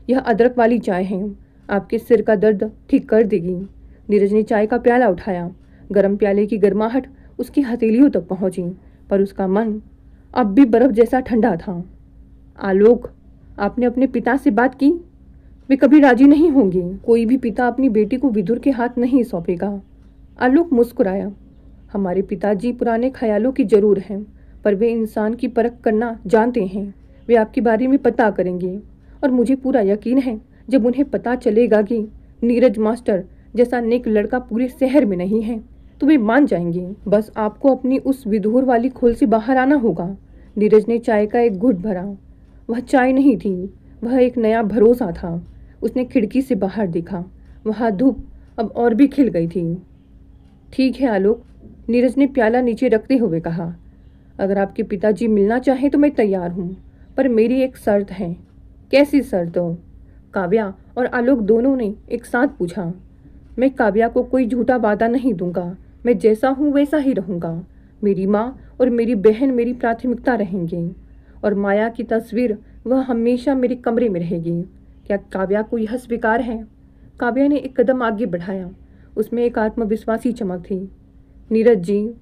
यह अदरक वाली चाय है, आपके सिर का दर्द ठीक कर देगी। नीरज ने चाय का प्याला उठाया। गर्म प्याले की गर्माहट उसकी हथेलियों तक पहुंची, पर उसका मन अब भी बर्फ जैसा ठंडा था। आलोक, आपने अपने पिता से बात की? वे कभी राजी नहीं होंगे। कोई भी पिता अपनी बेटी को विदुर के हाथ नहीं सौंपेगा। आलोक मुस्कुराया। हमारे पिताजी पुराने ख्यालों की जरूर हैं, पर वे इंसान की परख करना जानते हैं। वे आपके बारे में पता करेंगे, और मुझे पूरा यकीन है जब उन्हें पता चलेगा कि नीरज मास्टर जैसा नेक लड़का पूरे शहर में नहीं है तो वे मान जाएंगे। बस आपको अपनी उस विधुर वाली खोल से बाहर आना होगा। नीरज ने चाय का एक घुट भरा। वह चाय नहीं थी, वह एक नया भरोसा था। उसने खिड़की से बाहर देखा। वहाँ धूप अब और भी खिल गई थी। ठीक है आलोक, नीरज ने प्याला नीचे रखते हुए कहा। अगर आपके पिताजी मिलना चाहें तो मैं तैयार हूँ, पर मेरी एक शर्त है। कैसी शर्त हो? काव्या और आलोक दोनों ने एक साथ पूछा। मैं काव्या को कोई झूठा वादा नहीं दूंगा। मैं जैसा हूँ वैसा ही रहूँगा। मेरी माँ और मेरी बहन मेरी प्राथमिकता रहेंगी, और माया की तस्वीर वह हमेशा मेरे कमरे में रहेगी। क्या काव्या को यह स्वीकार है? काव्या ने एक कदम आगे बढ़ाया। उसमें एक आत्मविश्वासी चमक थी। नीरज जी,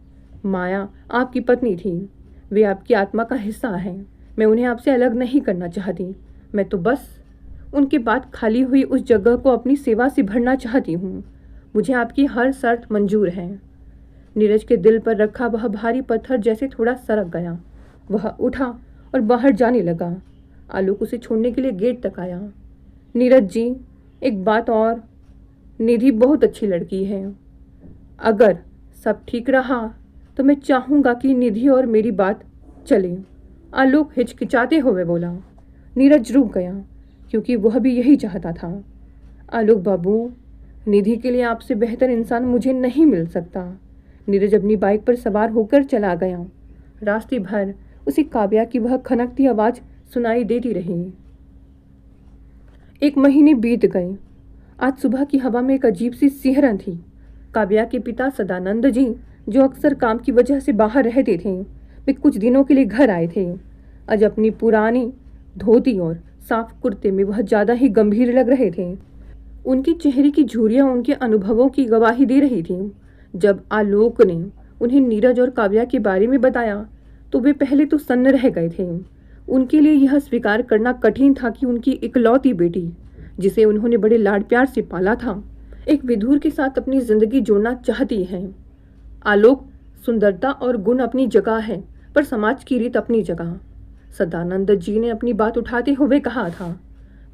माया आपकी पत्नी थी। वे आपकी आत्मा का हिस्सा है। मैं उन्हें आपसे अलग नहीं करना चाहती। मैं तो बस उनके बाद खाली हुई उस जगह को अपनी सेवा से भरना चाहती हूँ। मुझे आपकी हर शर्त मंजूर है। नीरज के दिल पर रखा वह भारी पत्थर जैसे थोड़ा सरक गया। वह उठा और बाहर जाने लगा। आलोक उसे छोड़ने के लिए गेट तक आया। नीरज जी, एक बात और, निधि बहुत अच्छी लड़की है। अगर सब ठीक रहा तो मैं चाहूँगा कि निधि और मेरी बात चले। आलोक हिचकिचाते हुए बोला। नीरज रुक गया, क्योंकि वह भी यही चाहता था। आलोक बाबू, निधि के लिए आपसे बेहतर इंसान मुझे नहीं मिल सकता। नीरज अपनी बाइक पर सवार होकर चला गया। रास्ते भर उसे काव्या की वह खनकती आवाज़ सुनाई देती रही। 1 महीने बीत गए। आज सुबह की हवा में एक अजीब सी सिहरन थी। काव्या के पिता सदानंद जी, जो अक्सर काम की वजह से बाहर रहते थे, वे कुछ दिनों के लिए घर आए थे। आज अपनी पुरानी धोती और साफ कुर्ते में वह ज़्यादा ही गंभीर लग रहे थे। उनके चेहरे की झुर्रियाँ उनके अनुभवों की गवाही दे रही थी। जब आलोक ने उन्हें नीरज और काव्या के बारे में बताया तो वे पहले तो सन्न रह गए थे। उनके लिए यह स्वीकार करना कठिन था कि उनकी इकलौती बेटी, जिसे उन्होंने बड़े लाड प्यार से पाला था, एक विधुर के साथ अपनी जिंदगी जोड़ना चाहती है। आलोक, सुंदरता और गुण अपनी जगह है, पर समाज की रीत अपनी जगह। सदानंद जी ने अपनी बात उठाते हुए कहा था,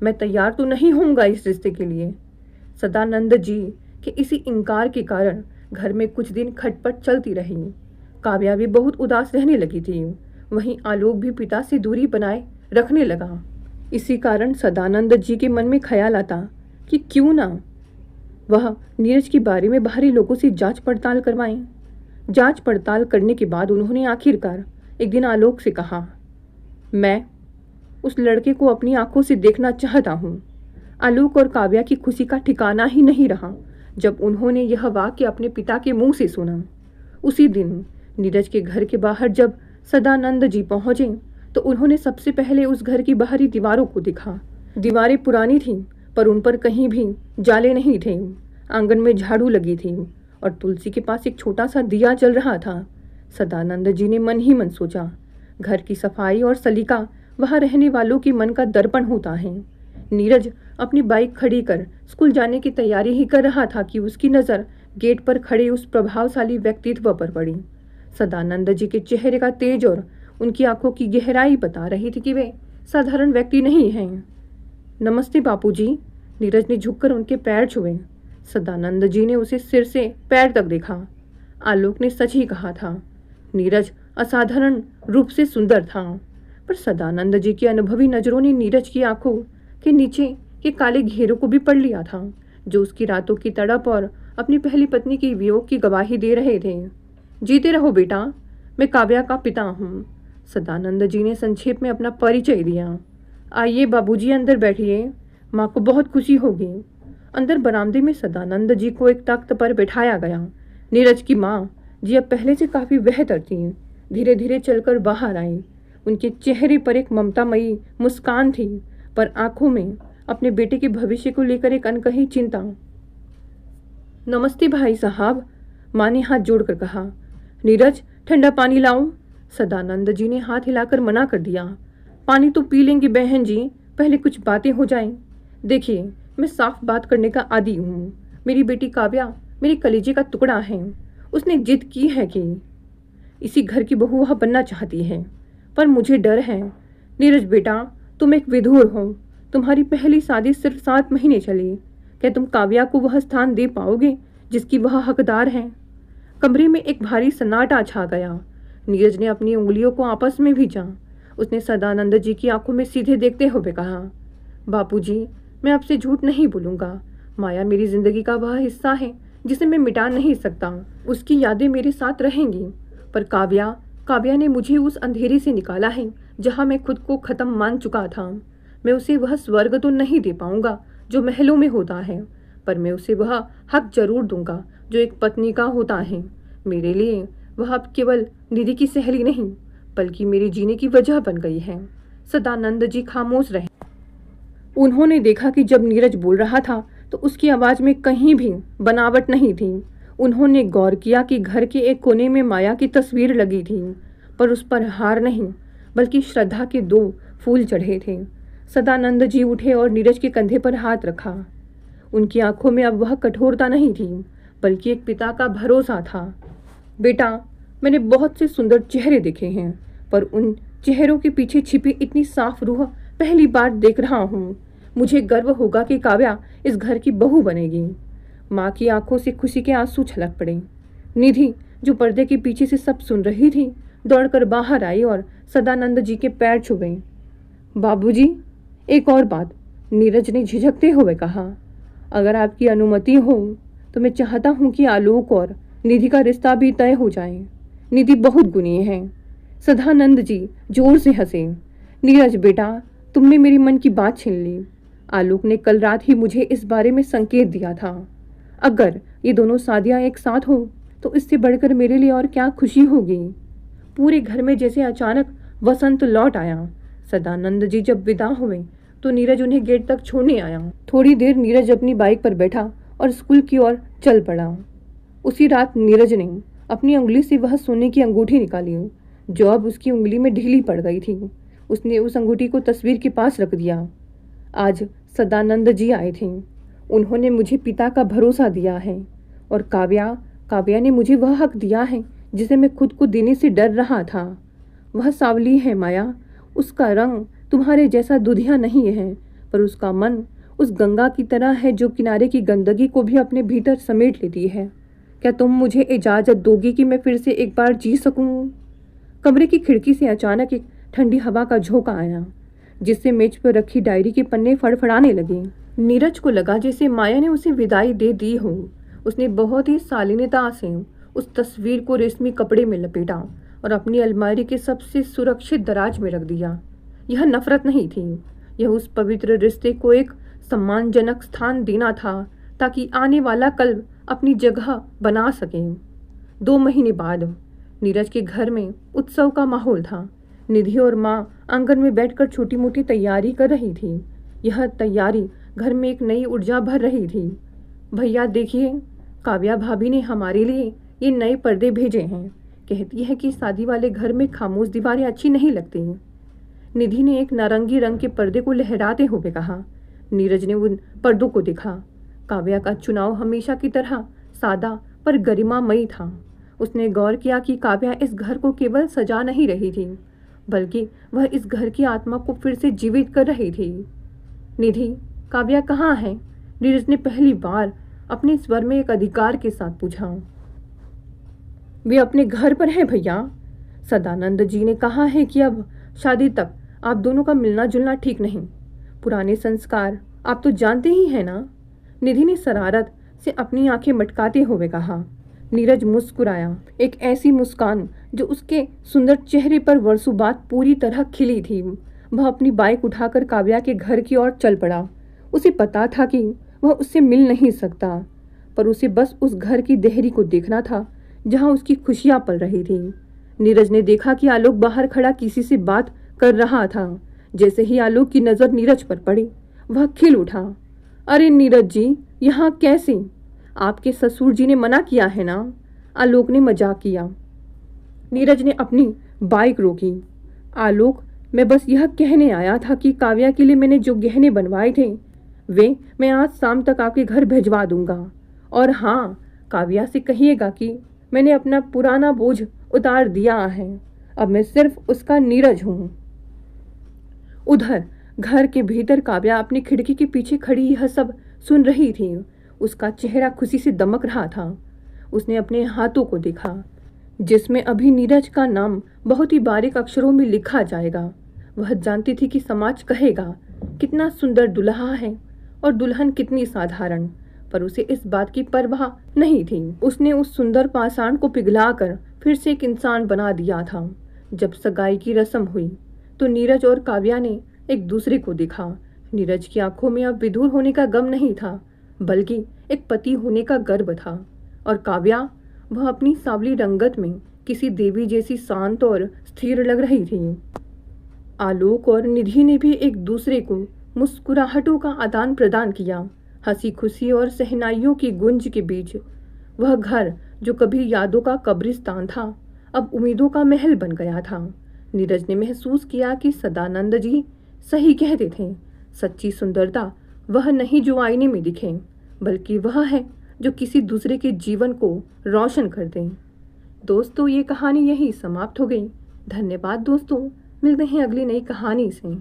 मैं तैयार तो नहीं होऊंगा इस रिश्ते के लिए। सदानंद जी के इसी इनकार के कारण घर में कुछ दिन खटपट चलती रही। काव्या भी बहुत उदास रहने लगी थी। वहीं आलोक भी पिता से दूरी बनाए रखने लगा। इसी कारण सदानंद जी के मन में ख्याल आता कि क्यों ना वह नीरज के बारे में बाहरी लोगों से जांच पड़ताल करवाएं। जांच पड़ताल करने के बाद उन्होंने आखिरकार एक दिन आलोक से कहा, मैं उस लड़के को अपनी आंखों से देखना चाहता हूँ। आलोक और काव्या की खुशी का ठिकाना ही नहीं रहा जब उन्होंने यह वाक्य अपने पिता के मुंह से सुना। उसी दिन नीरज के घर के बाहर जब सदानंद जी पहुंचे तो उन्होंने सबसे पहले उस घर की बाहरी दीवारों को देखा। दीवारें पुरानी थीं, पर उन पर कहीं भी जाले नहीं थे। आंगन में झाड़ू लगी थी और तुलसी के पास एक छोटा सा दिया जल रहा था। सदानंद जी ने मन ही मन सोचा, घर की सफाई और सलीका वहाँ रहने वालों के मन का दर्पण होता है। नीरज अपनी बाइक खड़ी कर स्कूल जाने की तैयारी ही कर रहा था कि उसकी नज़र गेट पर खड़े उस प्रभावशाली व्यक्तित्व पर पड़ी। सदानंद जी के चेहरे का तेज और उनकी आंखों की गहराई बता रही थी कि वे साधारण व्यक्ति नहीं हैं। नमस्ते बापूजी, नीरज ने झुककर उनके पैर छुए। सदानंद जी ने उसे सिर से पैर तक देखा। आलोक ने सच ही कहा था, नीरज असाधारण रूप से सुंदर था। पर सदानंद जी की अनुभवी नजरों ने नीरज की आंखों के नीचे के काले घेरों को भी पढ़ लिया था, जो उसकी रातों की तड़प और अपनी पहली पत्नी की वियोग की गवाही दे रहे थे। जीते रहो बेटा, मैं काव्या का पिता हूँ। सदानंद जी ने संक्षेप में अपना परिचय दिया। आइए बाबूजी, अंदर बैठिए, माँ को बहुत खुशी होगी। अंदर बरामदे में सदानंद जी को एक तख्त पर बैठाया गया। नीरज की माँ जी अब पहले से काफी बेहतर थी, धीरे धीरे चलकर बाहर आई। उनके चेहरे पर एक ममतामयी मुस्कान थी, पर आंखों में अपने बेटे के भविष्य को लेकर एक अनकही चिंता। नमस्ते भाई साहब, माँ ने हाथ जोड़कर कहा। नीरज, ठंडा पानी लाऊं? सदानंद जी ने हाथ हिलाकर मना कर दिया। पानी तो पी लेंगे बहन जी, पहले कुछ बातें हो जाएं। देखिए, मैं साफ बात करने का आदी हूँ। मेरी बेटी काव्या मेरे कलेजे का टुकड़ा है। उसने जिद की है कि इसी घर की बहू वह बनना चाहती है, पर मुझे डर है। नीरज बेटा, तुम एक विधुर हो, तुम्हारी पहली शादी सिर्फ 7 महीने चली। क्या तुम काव्या को वह स्थान दे पाओगे जिसकी वह हकदार है? कमरे में एक भारी सन्नाटा छा गया। नीरज ने अपनी उंगलियों को आपस में भींचा। उसने सदानंद जी की आंखों में सीधे देखते हुए कहा, बापूजी, मैं आपसे झूठ नहीं बोलूंगा। माया मेरी जिंदगी का वह हिस्सा है जिसे मैं मिटा नहीं सकता। उसकी यादें मेरे साथ रहेंगी, पर काव्या ने मुझे उस अंधेरे से निकाला है जहां मैं खुद को खत्म मान चुका था। मैं उसे वह स्वर्ग तो नहीं दे पाऊंगा जो महलों में होता है, पर मैं उसे वह हक जरूर दूंगा जो एक पत्नी का होता है। मेरे लिए वह अब केवल निधि की सहेली नहीं, बल्कि मेरे जीने की वजह बन गई है। सदानंद जी खामोश रहे। उन्होंने देखा कि जब नीरज बोल रहा था तो उसकी आवाज में कहीं भी बनावट नहीं थी। उन्होंने गौर किया कि घर के एक कोने में माया की तस्वीर लगी थी, पर उस पर हार नहीं बल्कि श्रद्धा के 2 फूल चढ़े थे। सदानंद जी उठे और नीरज के कंधे पर हाथ रखा। उनकी आंखों में अब वह कठोरता नहीं थी, बल्कि एक पिता का भरोसा था। बेटा, मैंने बहुत से सुंदर चेहरे देखे हैं, पर उन चेहरों के पीछे छिपी इतनी साफ रूह पहली बार देख रहा हूँ। मुझे गर्व होगा कि काव्या इस घर की बहू बनेगी। माँ की आंखों से खुशी के आंसू छलक पड़े। निधि, जो पर्दे के पीछे से सब सुन रही थी, दौड़कर बाहर आई और सदानंद जी के पैर छू गई। बाबूजी, एक और बात, नीरज ने झिझकते हुए कहा। अगर आपकी अनुमति हो तो मैं चाहता हूँ कि आलोक और निधि का रिश्ता भी तय हो जाए। निधि बहुत गुणी है। सदानंद जी जोर से हंसे। नीरज बेटा, तुमने मेरी मन की बात छीन ली। आलोक ने कल रात ही मुझे इस बारे में संकेत दिया था। अगर ये दोनों शादियां एक साथ हो तो इससे बढ़कर मेरे लिए और क्या खुशी होगी। पूरे घर में जैसे अचानक वसंत लौट आया। सदानंद जी जब विदा हुए तो नीरज उन्हें गेट तक छोड़ने आया। थोड़ी देर नीरज अपनी बाइक पर बैठा और स्कूल की ओर चल पड़ा। उसी रात नीरज ने अपनी उंगली से वह सोने की अंगूठी निकाली जो अब उसकी उंगली में ढीली पड़ गई थी। उसने उस अंगूठी को तस्वीर के पास रख दिया। आज सदानंद जी आए थे। उन्होंने मुझे पिता का भरोसा दिया है, और काव्या ने मुझे वह हक दिया है जिसे मैं खुद को देने से डर रहा था। वह सावली है माया, उसका रंग तुम्हारे जैसा दुधिया नहीं है, पर उसका मन उस गंगा की तरह है जो किनारे की गंदगी को भी अपने भीतर समेट लेती है। क्या तुम मुझे इजाजत दोगी कि मैं फिर से एक बार जी सकूं? कमरे की खिड़की से अचानक एक ठंडी हवा का झोंका आया, जिससे मेज पर रखी डायरी के पन्ने फड़फड़ाने लगे। नीरज को लगा जैसे माया ने उसे विदाई दे दी हो। उसने बहुत ही शालीनता से उस तस्वीर को रेशमी कपड़े में लपेटा और अपनी अलमारी के सबसे सुरक्षित दराज में रख दिया। यह नफरत नहीं थी, यह उस पवित्र रिश्ते को एक सम्मानजनक स्थान देना था, ताकि आने वाला कल अपनी जगह बना सके। 2 महीने बाद नीरज के घर में उत्सव का माहौल था। निधि और माँ आंगन में बैठकर छोटी मोटी तैयारी कर रही थी। यह तैयारी घर में एक नई ऊर्जा भर रही थी। भैया देखिए, काव्या भाभी ने हमारे लिए ये नए पर्दे भेजे हैं। कहती है कि शादी वाले घर में खामोश दीवारें अच्छी नहीं लगती। निधि ने एक नारंगी रंग के पर्दे को लहराते हुए कहा। नीरज ने उन पर्दों को देखा। काव्या का चुनाव हमेशा की तरह सादा पर गरिमामयी था। उसने गौर किया कि काव्या इस घर को केवल सजा नहीं रही थी, बल्कि वह इस घर की आत्मा को फिर से जीवित कर रही थी। निधि, काव्या कहाँ है? नीरज ने पहली बार अपने स्वर में एक अधिकार के साथ पूछा। वे अपने घर पर हैं भैया। सदानंद जी ने कहा है कि अब शादी तक आप दोनों का मिलना जुलना ठीक नहीं। पुराने संस्कार आप तो जानते ही हैं ना। निधि ने शरारत से अपनी आंखें मटकाते हुए कहा। नीरज मुस्कुराया, एक ऐसी मुस्कान जो उसके सुंदर चेहरे पर वर्षों बाद पूरी तरह खिली थी। वह अपनी बाइक उठाकर काव्या के घर की ओर चल पड़ा। उसे पता था कि वह उससे मिल नहीं सकता, पर उसे बस उस घर की देहरी को देखना था जहां उसकी खुशियां पल रही थी। नीरज ने देखा कि आलोक बाहर खड़ा किसी से बात कर रहा था। जैसे ही आलोक की नजर नीरज पर पड़ी, वह खिल उठा। अरे नीरज जी, यहाँ कैसे? आपके ससुर जी ने मना किया है ना? आलोक ने मजाक किया। नीरज ने अपनी बाइक रोकी। आलोक, मैं बस यह कहने आया था कि काव्या के लिए मैंने जो गहने बनवाए थे वे मैं आज शाम तक आपके घर भिजवा दूंगा। और हाँ, काव्या से कहिएगा कि मैंने अपना पुराना बोझ उतार दिया है। अब मैं सिर्फ उसका नीरज हूँ। उधर घर के भीतर काव्या अपनी खिड़की के पीछे खड़ी यह सब सुन रही थी। उसका चेहरा खुशी से दमक रहा था। उसने अपने हाथों को देखा जिसमें अभी नीरज का नाम बहुत ही बारीक अक्षरों में लिखा जाएगा। वह जानती थी कि समाज कहेगा कितना सुंदर दुल्हा है और दुल्हन कितनी साधारण, पर उसे इस बात की परवाह नहीं थी। उसने उस सुंदर पाषाण को पिघलाकर फिर से एक इंसान बना दिया था। जब सगाई की रस्म हुई तो नीरज और काव्या ने एक दूसरे को देखा। नीरज की आंखों में अब विधुर होने का गम नहीं था, बल्कि एक पति होने का गर्व था। और काव्या, वह अपनी सांवली रंगत में किसी देवी जैसी शांत और स्थिर लग रही थी। आलोक और निधि ने भी एक दूसरे को मुस्कुराहटों का आदान प्रदान किया। हंसी खुशी और सहनाइयों की गूंज के बीच वह घर जो कभी यादों का कब्रिस्तान था, अब उम्मीदों का महल बन गया था। नीरज ने महसूस किया कि सदानंद जी सही कहते थे, सच्ची सुंदरता वह नहीं जो आईने में दिखे, बल्कि वह है जो किसी दूसरे के जीवन को रोशन कर दे। दोस्तों, ये कहानी यहीं समाप्त हो गई। धन्यवाद दोस्तों, मिलते हैं अगली नई कहानी से।